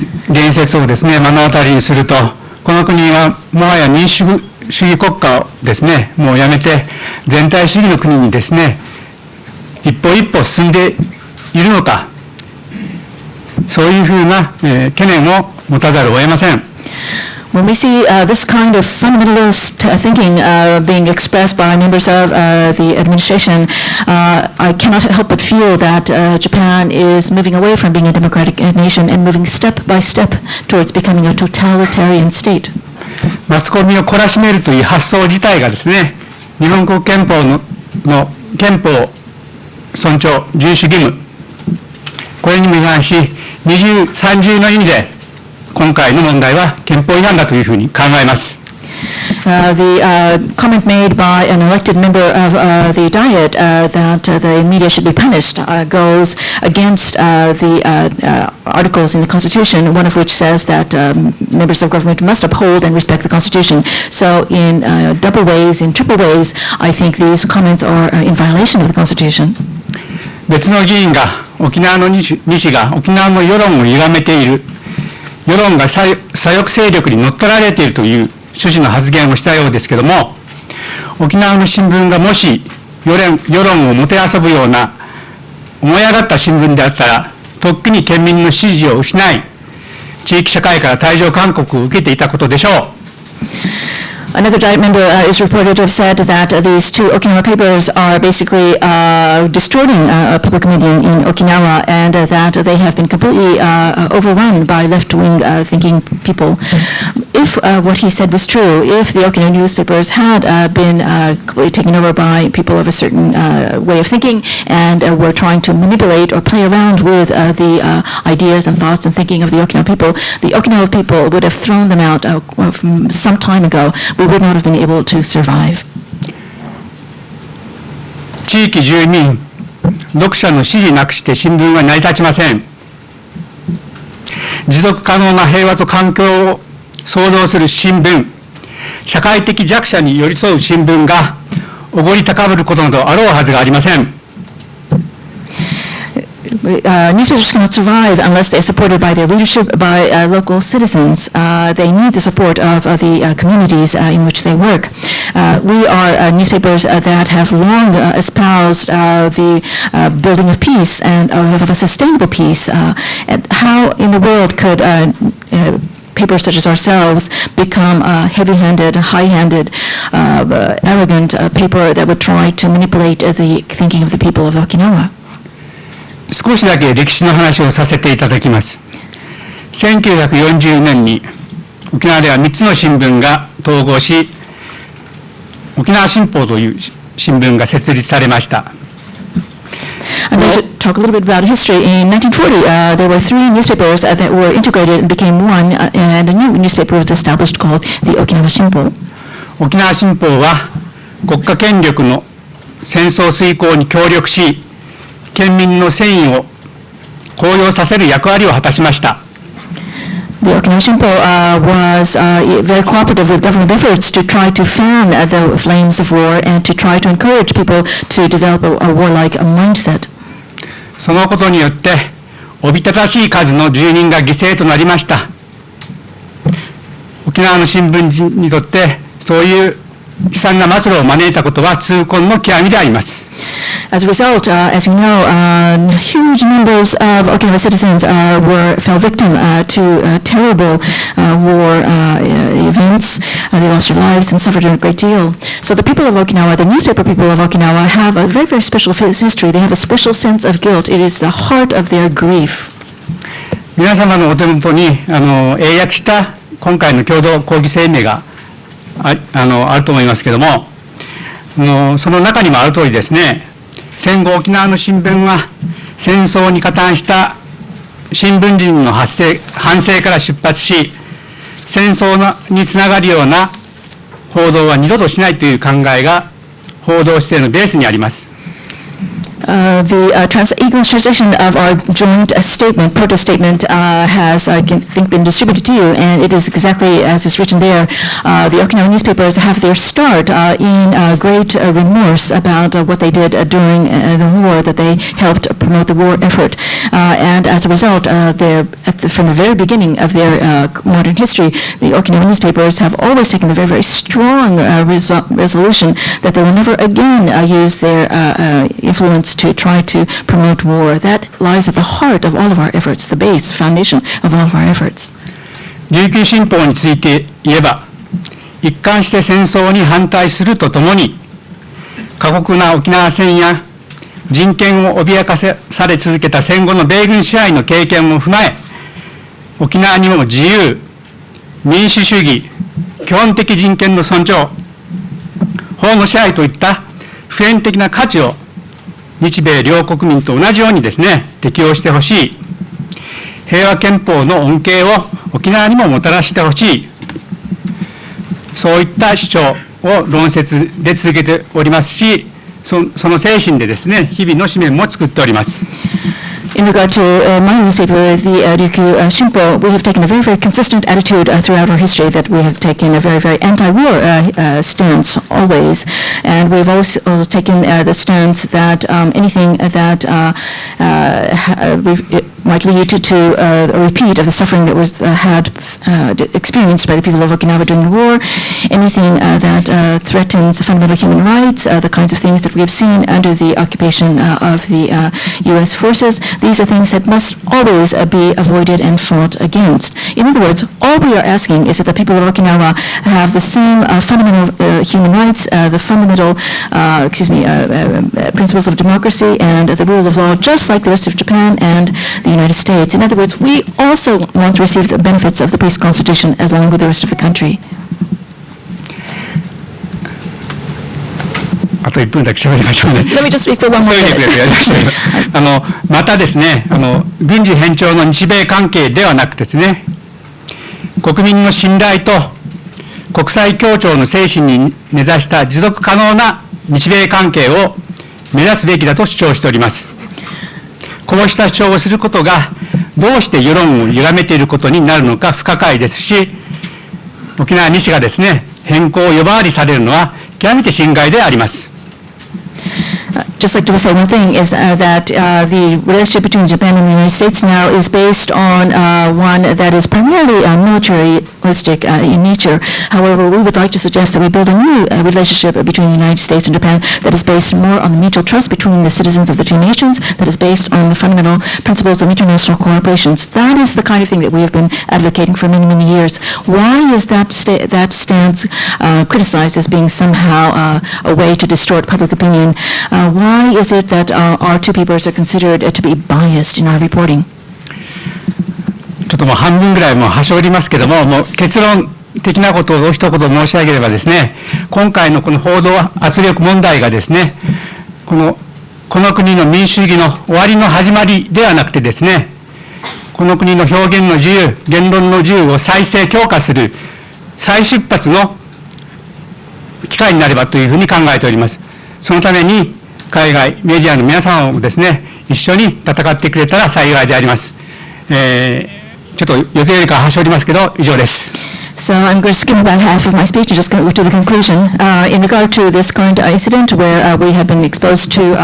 説をですね、目の当たりにすると、この国はもはや民主主義国家をですね、もうやめて全体主義の国にですね、一歩一歩進んでいるのか、そういうふうな、懸念を持たざるを得ません。When we see this kind of fundamentalist thinking being expressed by members of the administration, I cannot help but feel that Japan is moving away from being a democratic nation and moving step by step towards becoming a totalitarian state. マスコミを懲らしめるという発想自体がですね、日本国憲法の憲法尊重、遵守義務、これにも違反し、二重三重の意味で今回の問題は憲法違反だというふうに考えます。The comment made by an elected member of the Diet that the media should be punished goes against the articles in the Constitution, one of which says that members of government must uphold and respect the Constitution. So in double ways, in triple ways, I think these comments are in violation of the Constitution. 別の議員が沖縄の二紙が沖縄の世論を歪めている、世論が左翼勢力に乗っ取られているという趣旨の発言をしたようですけれども、沖縄の新聞がもし世論をもてあそぶような思い上がった新聞であったら、とっくに県民の支持を失い、地域社会から退場勧告を受けていたことでしょう。Another Diet member is reported to have said that these two Okinawa papers are basically distorting public opinion in Okinawa, and that they have been completely overrun by left-wing thinking people. If what he said was true, if the Okinawa newspapers had been completely taken over by people of a certain way of thinking and were trying to manipulate or play around with the ideas and thoughts and thinking of the Okinawa people would have thrown them out some time ago. We would not have been able to survive. 地域住民、読者の支持なくして新聞は成り立ちません。持続可能な平和と環境を創造する新聞、社会的弱者に寄り添う新聞がおごり高ぶることなどあろうはずがありません。Newspapers cannot survive unless they are supported by their readership, by local citizens. They need the support of the communities in which they work. We are newspapers that have long espoused the building of peace and of a sustainable peace. And how in the world could papers such as ourselves become a heavy-handed, high-handed, arrogant paper that would try to manipulate the thinking of the people of Okinawa? 少しだけ歴史の話をさせていただきます。1940年に沖縄では3つの新聞が統合し、沖縄新報という新聞が設立されました。I'm going to talk a little bit about history. In 1940, there were 3 newspapers that were integrated and became one, and a new newspaper was established called the Okinawa Shinpo. 沖縄新報は国家権力の戦争遂行に協力し、県民の戦意を高揚させる役割を果たしました。The Okinawa Shinpo was very cooperative with government efforts to try to fan the flames of war and to try to encourage people to develop a warlike mindset. そのことによっておびただしい数の住人が犠牲となりました。沖縄の新聞人にとってそういう悲惨な末路を招いたことは痛恨の極みであります。As a result, as you know, huge numbers of Okinawa citizens fell victim to terrible war events. They lost their lives and suffered a great deal. So the people of Okinawa, the newspaper people of Okinawa, have a very, very special history. They have a special sense of guilt. It is the heart of their grief. 皆様のお手元に英訳した今回の共同抗議声明があると思いますけれども、その中にもある通りですね、戦後沖縄の新聞は戦争に加担した新聞人の反省から出発し、戦争につながるような報道は二度としないという考えが報道姿勢のベースにあります。The English translation of our joint statement, protest statement, has, I think, been distributed to you, and it is exactly as is written there. The Okinawa newspapers have their start in great remorse about what they did during the war, that they helped promote the war effort. And as a result, from the very beginning of their modern history, the Okinawa newspapers have always taken the very, very strong resolution that they will never again use their influence to try to promote war. That lies at the heart of all of our efforts, the base, foundation of all of our efforts. 琉球新報について言えば、一貫して戦争に反対するとともに、過酷な沖縄戦や人権を脅かされ続けた戦後の米軍支配の経験を踏まえ、沖縄にも自由、民主主義、基本的人権の尊重、法の支配といった普遍的な価値を日米両国民と同じようにですね、適用してほしい。平和憲法の恩恵を沖縄にももたらしてほしい。そういった主張を論説で続けておりますし、その精神でですね、日々の紙面も作っております。In regard to my newspaper, the Ryukyu Shinpo, we have taken a very, very consistent attitude throughout our history that we have taken a very, very anti-war stance always. And we've also taken the stance that anything that might lead to a repeat of the suffering that was experienced by the people of Okinawa during the war, anything that threatens fundamental human rights, the kinds of things that we have seen under the occupation of the U.S. forces, these are things that must always be avoided and fought against. In other words, all we are asking is that the people of Okinawa have the same fundamental human rights, the fundamental, principles of democracy and the rule of law, just like the rest of Japan and the United States. In other words, we also want to receive the benefits of the peace constitution along with the rest of the country. あと1分だけ喋りましょうね。Let me just speak for one more minute. またですね、軍事偏重の日米関係ではなくですね、国民の信頼と国際協調の精神に根ざした持続可能な日米関係を目指すべきだと主張しております。こうした主張をすることがどうして世論を歪めていることになるのか不可解ですし、沖縄2市がですね、変更を呼ばわりされるのは極めて心外であります。Just like to say one thing is that the relationship between Japan and the United States now is based on one that is primarily militaristic in nature. However, we would like to suggest that we build a new relationship between the United States and Japan that is based more on the mutual trust between the citizens of the two nations, that is based on the fundamental principles of international cooperation. That is the kind of thing that we have been advocating for many, many years. Why is that stance criticized as being somehow a way to distort public opinion? Why is it that our two papers are considered to be biased in our reporting? ちょっともう半分ぐらいもう端折りますけども、もう結論的なことを一言申し上げればですね、今回のこの報道圧力問題がですね、この国の民主主義の終わりの始まりではなくてですね、この国の表現の自由、言論の自由を再生強化する再出発の機会になればというふうに考えております。そのために海外メディアの皆さんをですね、一緒に戦ってくれたら幸いであります。ちょっと予定よりかは端折りますけど、以上です。So I'm going to skim about half of my speech and just go to the conclusion. In regard to this current incident where we have been exposed to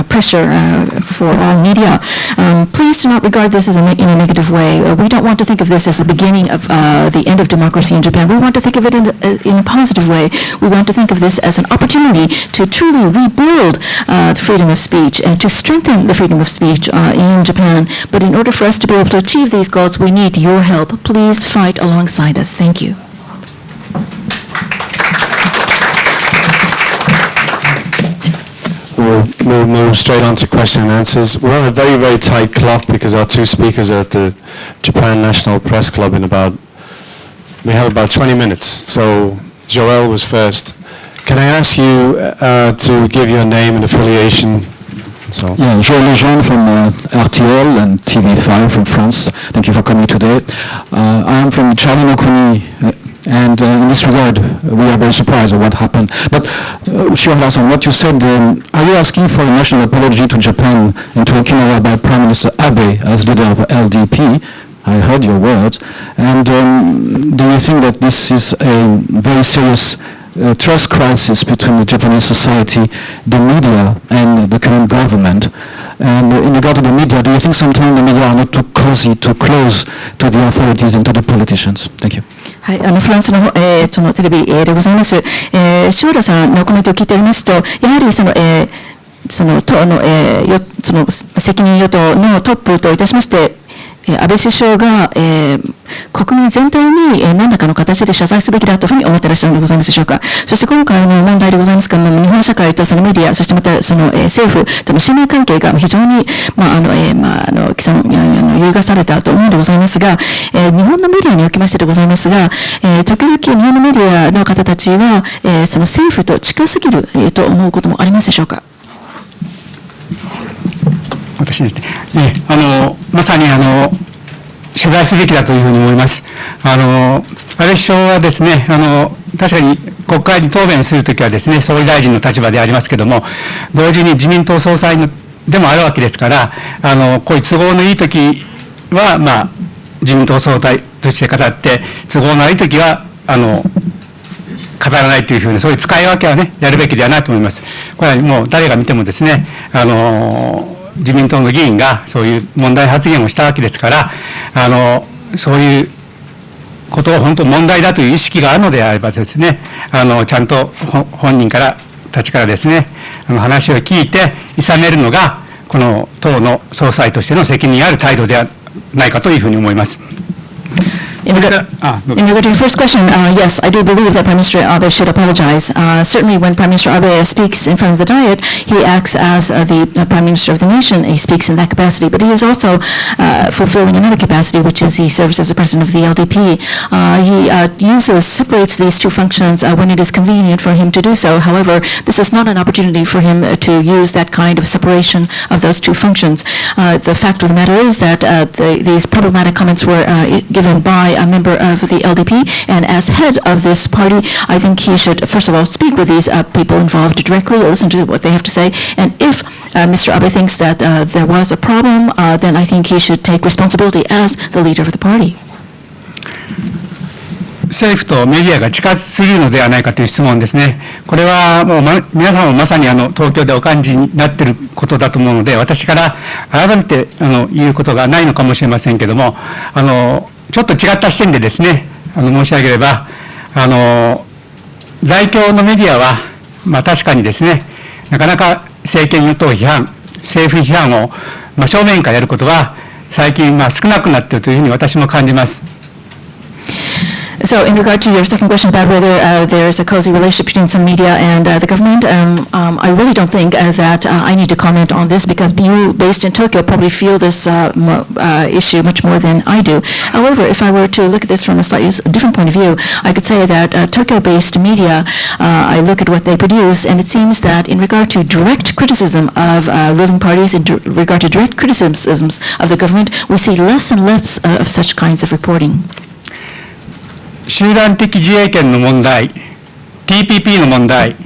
pressure for all media, please do not regard this as in a negative way. We don't want to think of this as the beginning of the end of democracy in Japan. We want to think of it in a positive way. We want to think of this as an opportunity to truly rebuild freedom of speech and to strengthen the freedom of speech in Japan. But in order for us to be able to achieve these goals, we need your help. Please fight alongside us. Thank you. We'll move straight on to question and answers. We're on a very, very tight clock because our two speakers are at the Japan National Press Club in we have about 20 minutes. So Joel was first. Can I ask you to give your name and affiliation? So. Yeah, Joel Lejeune from RTL and TV5 from France. Thank you for coming today. I am from Charlie Mokuni, and in this regard, we are very surprised at what happened. But, Shiohara-san, what you said, are you asking for a national apology to Japan and to Okinawa by Prime Minister Abe as leader of LDP? I heard your words. And do you think that this is a very serious trust crisis between the Japanese society, the media, and the current government? And in regard to the media, do you think sometimes the media are not too cozy, too close to the authorities and to the politicians? Thank you. はい、フランスの、そのテレビ、でございます。塩田さんのコメントを聞いておりますと、やはりその党の、その責任与党のトップといたしまして、安倍首相が、国民全体に何らかの形で謝罪すべきだというふうに思っていらっしゃるのでございますでしょうか。そして今回の問題でございますけれども、日本社会とそのメディア、そしてまたその、政府との信頼関係が非常に、揺るがされたと思うのでございますが、日本のメディアにおきましてでございますが、時々日本のメディアの方たちは、その政府と近すぎる、と思うこともありますでしょうか。私ですね、まさに謝罪すべきだというふうに思います。安倍首相はですね、確かに国会に答弁するときはですね、総理大臣の立場でありますけれども、同時に自民党総裁でもあるわけですから、こういう都合のいいときは、自民党総裁として語って、都合の悪いときは、語らないというふうに、そういう使い分けはね、やるべきではないと思います。これはもう誰が見てもですね、自民党の議員がそういう問題発言をしたわけですから、そういうことを本当問題だという意識があるのであればですね、ちゃんと本人たちからですね、話を聞いて諌めるのが、この党の総裁としての責任ある態度ではないかというふうに思います。In regard to your first question, yes, I do believe that Prime Minister Abe should apologize. Certainly when Prime Minister Abe speaks in front of the Diet, he acts as the Prime Minister of the nation. He speaks in that capacity, but he is also fulfilling another capacity, which is he serves as the President of the LDP. He separates these two functions when it is convenient for him to do so. However, this is not an opportunity for him to use that kind of separation of those two functions. The fact of the matter is that these problematic comments were given by a member of the LDP, and as head of this party, I think he should, first of all, speak with these people involved directly, listen to what they have to say, and if Mr. Abe thinks that there was a problem, then I think he should take responsibility as the leader of the party. 政府とメディアが近すぎるのではないかという質問ですね。これはもう、皆さんもまさに東京でお感じになっていることだと思うので、私から改めて言うことがないのかもしれませんけれども、ちょっと違った視点でですね、申し上げれば、在京のメディアは、確かにですね、なかなか政権与党批判、政府批判を、正面からやることが最近、少なくなっているというふうに私も感じます。So in regard to your second question about whether there's a cozy relationship between some media and the government, I really don't think that I need to comment on this because you, based in Tokyo, probably feel this issue much more than I do. However, if I were to look at this from a slightly different point of view, I could say that Tokyo-based media, I look at what they produce, and it seems that in regard to direct criticism of ruling parties, in regard to direct criticisms of the government, we see less and less of such kinds of reporting. 集団的自衛権の問題、TPP の問題、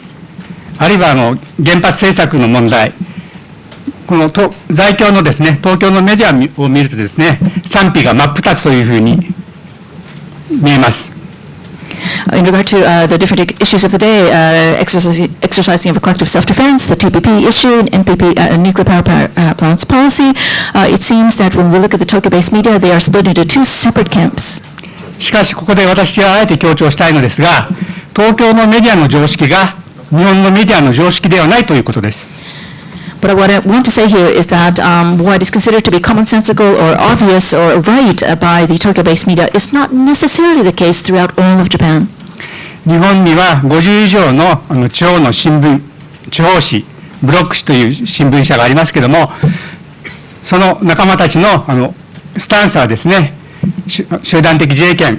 あるいは原発政策の問題、この在京のですね、東京のメディアを見るとですね、賛否が真っ二つというふうに見えます。In regard to the different issues of the day, exercising of a collective self-defense, the TPP issue, NPP, nuclear power plants policy, it seems that when we look at the Tokyo-based media, they are split into two separate camps. しかしここで私はあえて強調したいのですが、東京のメディアの常識が日本のメディアの常識ではないということです。But what I want to say here is that what is considered to be commonsensical or obvious or right by the Tokyo-based media is not necessarily the case throughout all of Japan. 日本には50以上の地方の新聞、地方紙、ブロック紙という新聞社がありますけれども、その仲間たちのスタンスはですね、集団的自衛権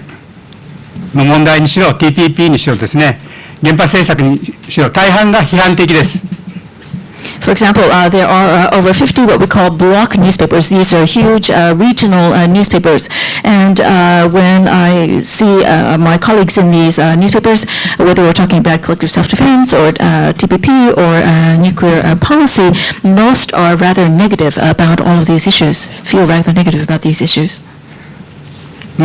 の問題にしろ、TPP にしろですね、原発政策にしろ、大半が批判的です。For example, there are over 50 what we call block newspapers. These are huge regional newspapers. And when I see my colleagues in these newspapers, whether we're talking about collective self-defense or TPP or nuclear policy, most are rather negative about all of these issues, feel rather negative about these issues.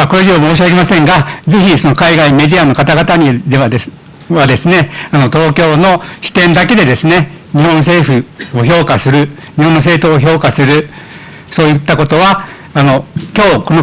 これ以上申し上げませんが、ぜひその海外メディアの方々にはですね、東京の視点だけでですね、日本政府を評価する、日本の政党を評価する、そういったことは、今日この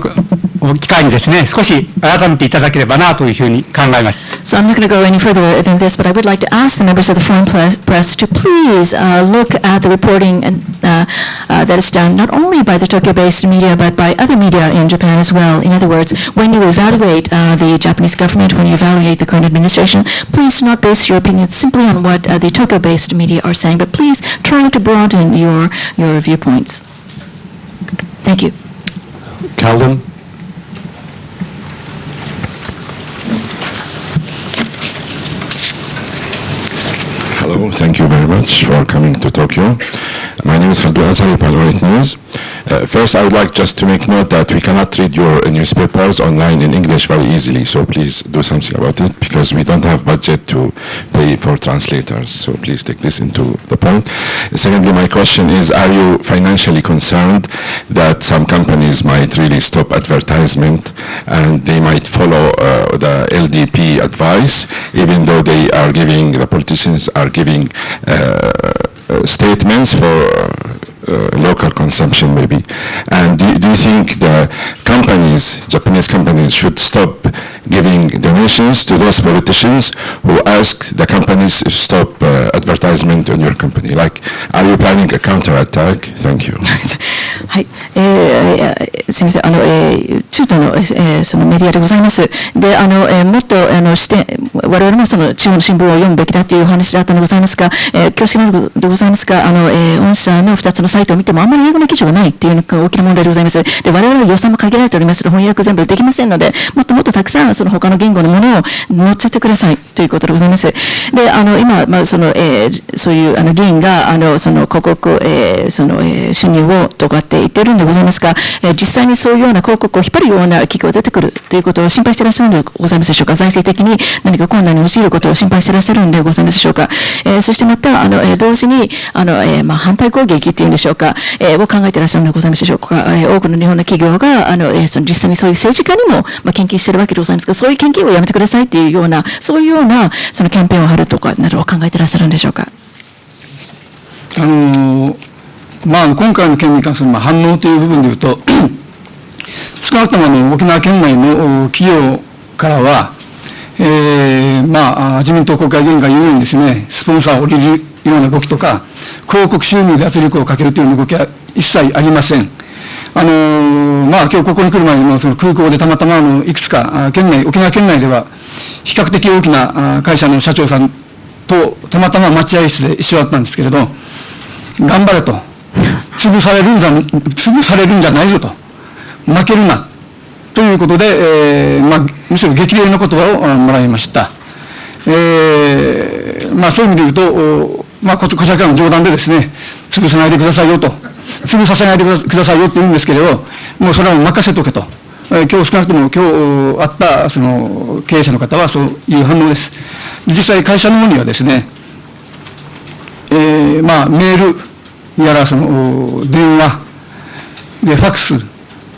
機会にですね、少し改めていただければなというふうに考えます。So I'm not going to go any further than this, but I would like to ask the members of the foreign press to please look at the reporting that is done not only by the Tokyo-based media, but by other media in Japan as well. In other words, when you evaluate the Japanese government, when you evaluate the current administration, please do not base your opinions simply on what the Tokyo-based media are saying, but please try to broaden your viewpoints. Thank you. Calvin? Hello, thank you very much for coming to Tokyo. My name is Khaldu Azhari, Panoramic News. First, I would like just to make note that we cannot read your newspapers online in English very easily, so please do something about it, because we don't have budget to pay for translators, so please take this into the point. Secondly, my question is, are you financially concerned that some companies might really stop advertisement and they might follow the LDP advice, even though they are giving, the politicians are giving statements for local consumption maybe? And do you think the companies, Japanese companies, should stop giving donations to those politicians who ask the companies to stop advertisement on your company? Like, are you planning a counterattack? Thank you. はい、すみません、中東の、そのメディアでございます。で、もっと我々もその地方の新聞を読むべきだという話だったのでございますが、恐縮なのでございますが、御社の2つのサイトを見てもあんまり英語の記事がないというのが大きな問題でございます。で、我々は予算も限られておりますので、翻訳全部できませんので、もっともっとたくさんその他の言語のものを載せてくださいということでございます。で、今、そういう議員がその広告、収入をとかって言っているんでございますが、実際にそういうような広告を引っ張るような企業が出てくるということを心配していらっしゃるのでございますでしょうか。財政的に何か困難に陥ることを心配していらっしゃるのでございますでしょうか。そしてまた同時に反対攻撃っていうんでしょうか、を考えていらっしゃるのでございますでしょうか。多くの日本の企業が実際にそういう政治家にも献金しているわけでございますが、そういう献金をやめてくださいっていうような、そういうようなそのキャンペーンを張るとかなどを考えていらっしゃるんでしょうか。今回の件に関する反応という部分でいうと少なくとも沖縄県内の企業からは、自民党国会議員が言うようにですね、スポンサーを降りるような動きとか、広告収入で圧力をかけるという動きは一切ありません。今日ここに来る前にもその空港でたまたまいくつか沖縄県内では比較的大きな会社の社長さんとたまたま待合室で一緒だったんですけれど、頑張れと、潰されるんじゃないぞと、負けるなということで、むしろ激励の言葉をもらいました。そういう意味で言うと、こちらからの冗談でですね、潰さないでくださいよと、潰させないでくださいよって言うんですけれど、もうそれは任せとけと。今日少なくとも今日あったその経営者の方はそういう反応です。実際会社の方にはですね、メールやらその電話でファックス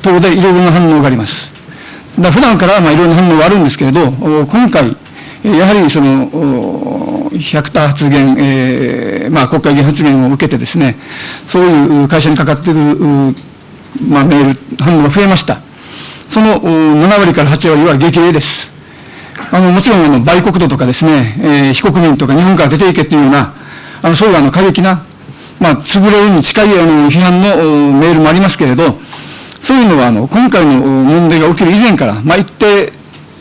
等でいろいろな反応があります。普段からいろいろな反応があるんですけれど、今回やはりその百田発言、国会議員発言を受けてですね、そういう会社にかかってくるメール反応が増えました。その7割から8割は激励です。もちろん売国土とかですね、非国民とか日本から出ていけっていうようなそういう過激な、潰れるに近い批判のメールもありますけれど、そういうのは今回の問題が起きる以前から、一定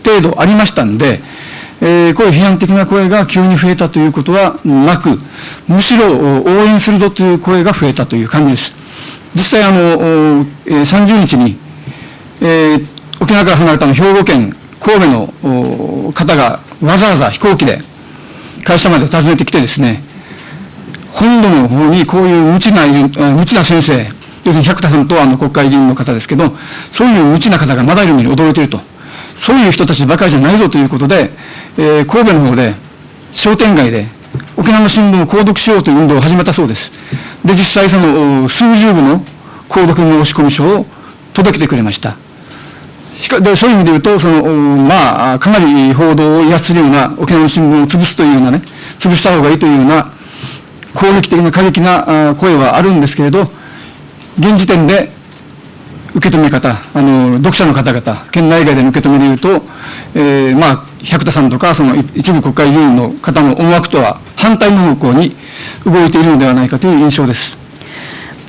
程度ありましたんで、こういう批判的な声が急に増えたということはなく、むしろ応援するぞという声が増えたという感じです。実際30日に、沖縄から離れた兵庫県神戸の方がわざわざ飛行機で会社まで訪ねてきてですね、本土の方にこういう無知な先生、要するに百田さんとは国会議員の方ですけど、そういう無知な方がまだいるのに驚いていると、そういう人たちばかりじゃないぞということで、神戸の方で商店街で沖縄の新聞を購読しようという運動を始めたそうです。で、実際その数十部の購読申込書を届けてくれました。で、そういう意味で言うと、かなり報道を威圧するような、沖縄の新聞を潰すというようなね、潰した方がいいというような攻撃的な過激な声はあるんですけれど、現時点で受け止め方、読者の方々、県内外での受け止めで言うと、百田さんとかその一部国会議員の方の思惑とは反対の方向に動いているのではないかという印象です。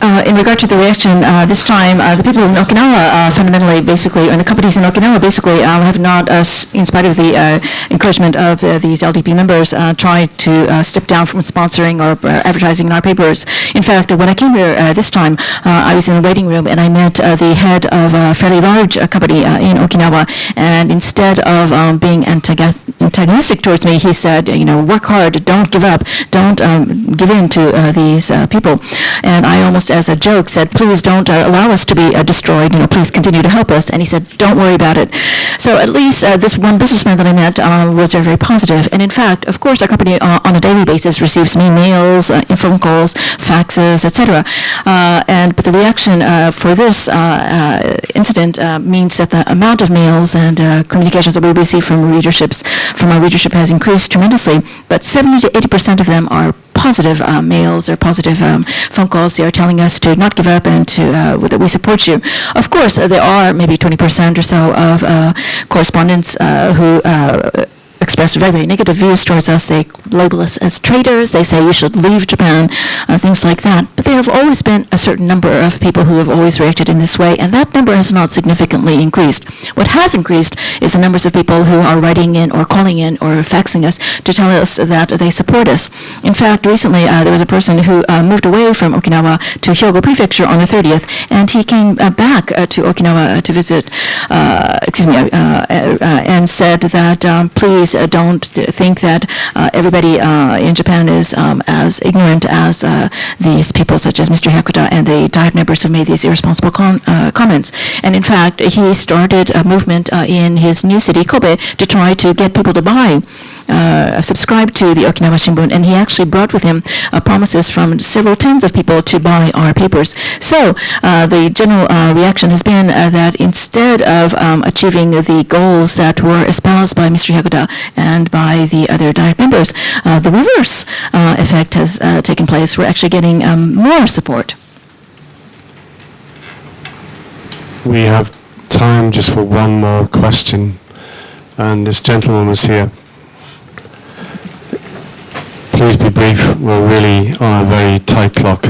In regard to the reaction, this time the people in Okinawa fundamentally, basically, and the companies in Okinawa basically have not, in spite of the encouragement of these LDP members, tried to step down from sponsoring or advertising in our papers. In fact, when I came here this time, I was in the waiting room and I met the head of a fairly large company in Okinawa, and instead of being antagonistic towards me, he said, work hard, don't give up, don't give in to these people. And I almost as a joke said, please don't allow us to be destroyed, please continue to help us. And he said, don't worry about it. So at least this one businessman that I met was very positive. And in fact, of course, our company on a daily basis receives many mails, phone calls, faxes, etc. But the reaction for this incident means that the amount of mails and communications that we receive from our readership has increased tremendously. But 70 to 80% of them are positive mails or positive phone calls. They are telling us to not give up and that we support you. Of course, there are maybe 20% or so of correspondents who express very, very negative views towards us. They label us as traitors. They say you should leave Japan, things like that. But there have always been a certain number of people who have always reacted in this way, and that number has not significantly increased. What has increased is the numbers of people who are writing in or calling in or faxing us to tell us that they support us. In fact, recently there was a person who moved away from Okinawa to Hyogo Prefecture on the 30th, and he came back to Okinawa to visit, and said that please don't think that everybody in Japan is as ignorant as these people such as Mr. Hakuda and the diet members who made these irresponsible comments. And in fact, he started a movement in his new city, Kobe, to try to get people to buy subscribe to the Okinawa Shimbun, and he actually brought with him promises from several tens of people to buy our papers. So the general reaction has been that instead of achieving the goals that were espoused by Mr. Hakuda and by the other diet members, the reverse effect has taken place. We're actually getting more support. We have time just for one more question, and this gentleman was here. Please be brief. We're really on a very tight clock.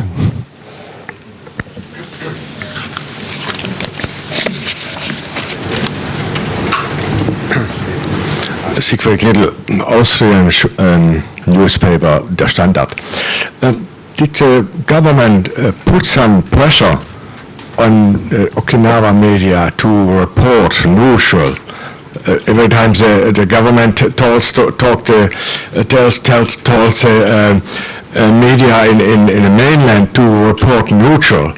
Siegfried Knittel, Austrian newspaper, Der Standard. Did the government put some pressure on Okinawa media to report neutral? Every time the government tells the media in the mainland to report neutral,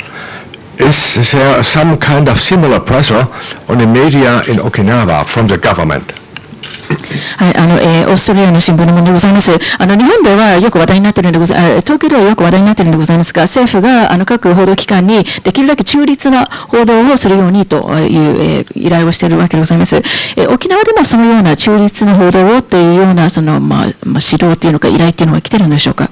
is there some kind of similar pressure on the media in Okinawa from the government? はい、オーストラリアの新聞のものでございます。日本ではよく話題になっているのでございます。東京ではよく話題になっているのでございますが、政府が各報道機関にできるだけ中立な報道をするようにという依頼をしているわけでございます。沖縄でもそのような中立な報道をというような指導というのか依頼というのは来ているのでしょうか。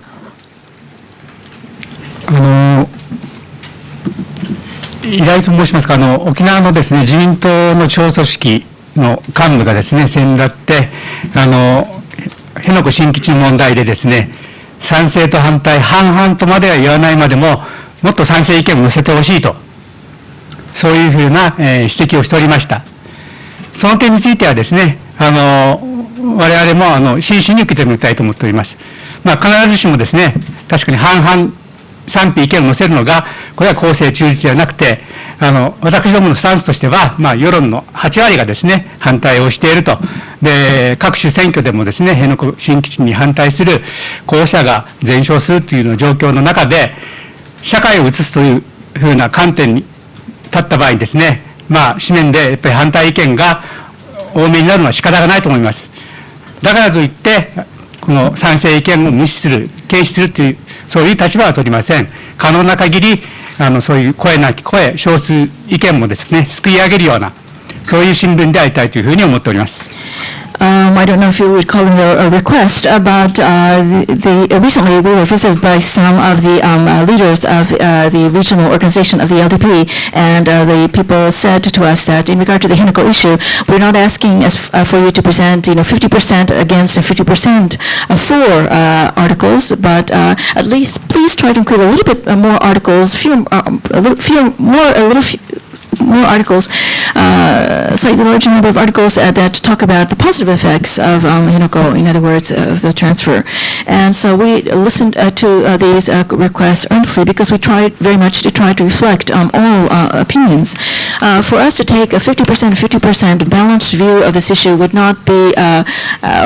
依頼と申しますか、沖縄のですね、自民党の地方組織の幹部がですね、先だって辺野古新基地の問題でですね、賛成と反対半々とまでは言わないまでも、もっと賛成意見を載せてほしいと、そういうふうな、指摘をしておりました。その点についてはですね、我々も真摯に受け止めたいと思っております。必ずしもですね、確かに半々賛否意見を載せるのが、これは公正中立ではなくて、私どものスタンスとしては、世論の8割がですね、反対をしていると。で、各種選挙でもですね、辺野古新基地に反対する候補者が全勝するというような状況の中で、社会を移すというふうな観点に立った場合にですね、紙面でやっぱり反対意見が多めになるのは仕方がないと思います。だからといって、この賛成意見を無視する、軽視するという、そういう立場は取りません。可能な限り、そういう声なき声、少数意見もですね、すくい上げるような、そういう新聞でありたいというふうに思っております。I don't know if you would call it a request, but recently we were visited by some of the leaders of the regional organization of the LDP, and the people said to us that in regard to the Hinako issue, we're not asking for you to present 50% against and 50% for articles, but at least please try to include a little bit more articles, more articles, slightly larger number of articles that talk about the positive effects of Hinako, in other words, of the transfer. And so we listened to these requests earnestly because we tried very much to try to reflect all opinions. For us to take a 50% balanced view of this issue would not be a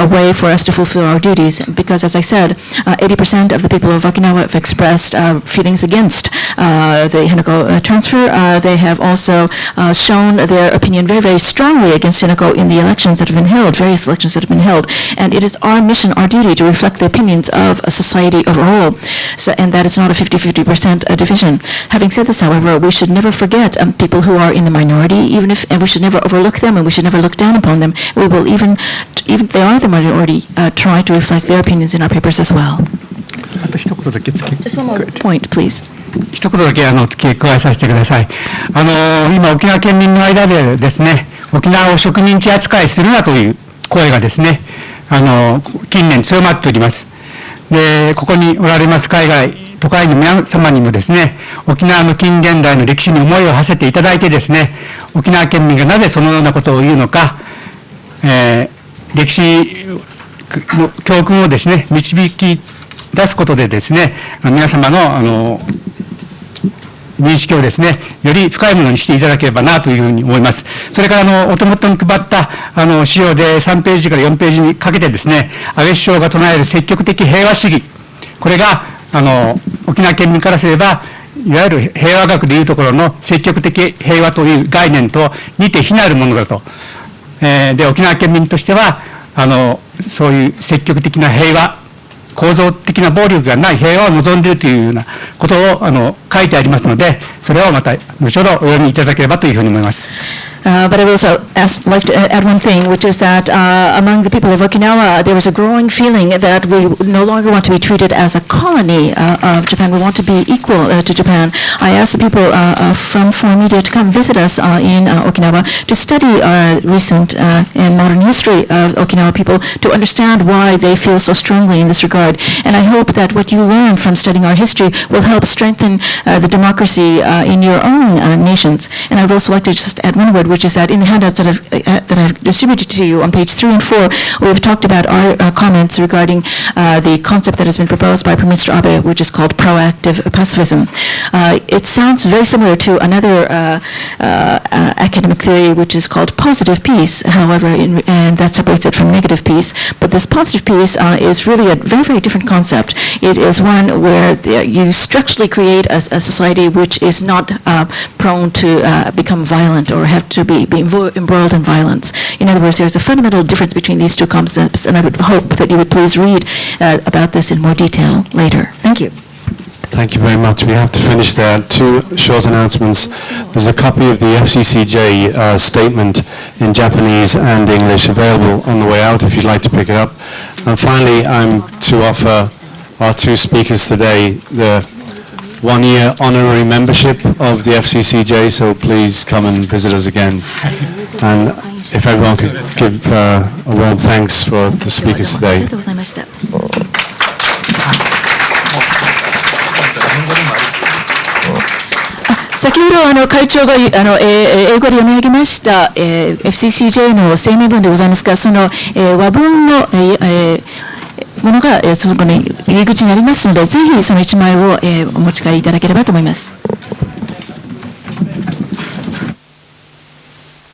way for us to fulfill our duties because, as I said, 80% of the people of Okinawa have expressed feelings against the Hinako transfer. They have also shown their opinion very, very strongly against Hinako in the elections that have been held, various elections that have been held. And it is our mission, our duty to reflect the opinions of a society overall. So, and that is not a 50% division. Having said this, however, we should never forget people who are in the minority, and we should never overlook them, and we should never look down upon them. We will even if they are the minority, try to reflect their opinions in our papers as well. Just one more point, please. 一言だけ付け加えさせてください。今沖縄県民の間でですね、沖縄を植民地扱いするなという声がですね、近年強まっております。で、ここにおられます海外都会の皆様にもですね、沖縄の近現代の歴史に思いを馳せていただいてですね、沖縄県民がなぜそのようなことを言うのか、歴史の教訓をですね、導き出すことでですね、皆様の認識をですね、より深いものにしていただければなというふうに思います。それからお手元に配った資料で3ページから4ページにかけてですね、安倍首相が唱える積極的平和主義、これが沖縄県民からすれば、いわゆる平和学でいうところの積極的平和という概念と似て非なるものだと。で、沖縄県民としては、そういう積極的な平和、構造的な暴力がない平和を望んでいるというようなことを書いてありますので、それをまた後ほどお読みいただければというふうに思います。But I would also like to add one thing, which is that among the people of Okinawa, there is a growing feeling that we no longer want to be treated as a colony of Japan. We want to be equal to Japan. I asked the people from foreign media to come visit us in Okinawa to study recent and modern history of Okinawa people to understand why they feel so strongly in this regard. And I hope that what you learn from studying our history will help strengthen the democracy in your own nations. And I would also like to just add one word, which is that in the handouts that I've distributed to you on page 3 and 4, we've talked about our comments regarding the concept that has been proposed by Prime Minister Abe, which is called proactive pacifism. It sounds very similar to another academic theory, which is called positive peace, however, and that separates it from negative peace. But this positive peace is really a very, very different concept. It is one where you structurally create a society which is not prone to become violent or have to be embroiled in violence. In other words, there's a fundamental difference between these two concepts, and I would hope that you would please read about this in more detail later. Thank you. Thank you very much. We have to finish there. 2 short announcements. There's a copy of the FCCJ statement in Japanese and English available on the way out if you'd like to pick it up. And finally, I'm to offer our 2 speakers today the 1-year honorary membership of the FCCJ, so please come and visit us again. And if everyone could give a warm thanks for the speakers today. 先ほど会長が英語で読み上げました、FCCJ の声明文でございますが、その和文のものがそこの入り口にありますので、ぜひその1枚をお持ち帰りいただければと思います。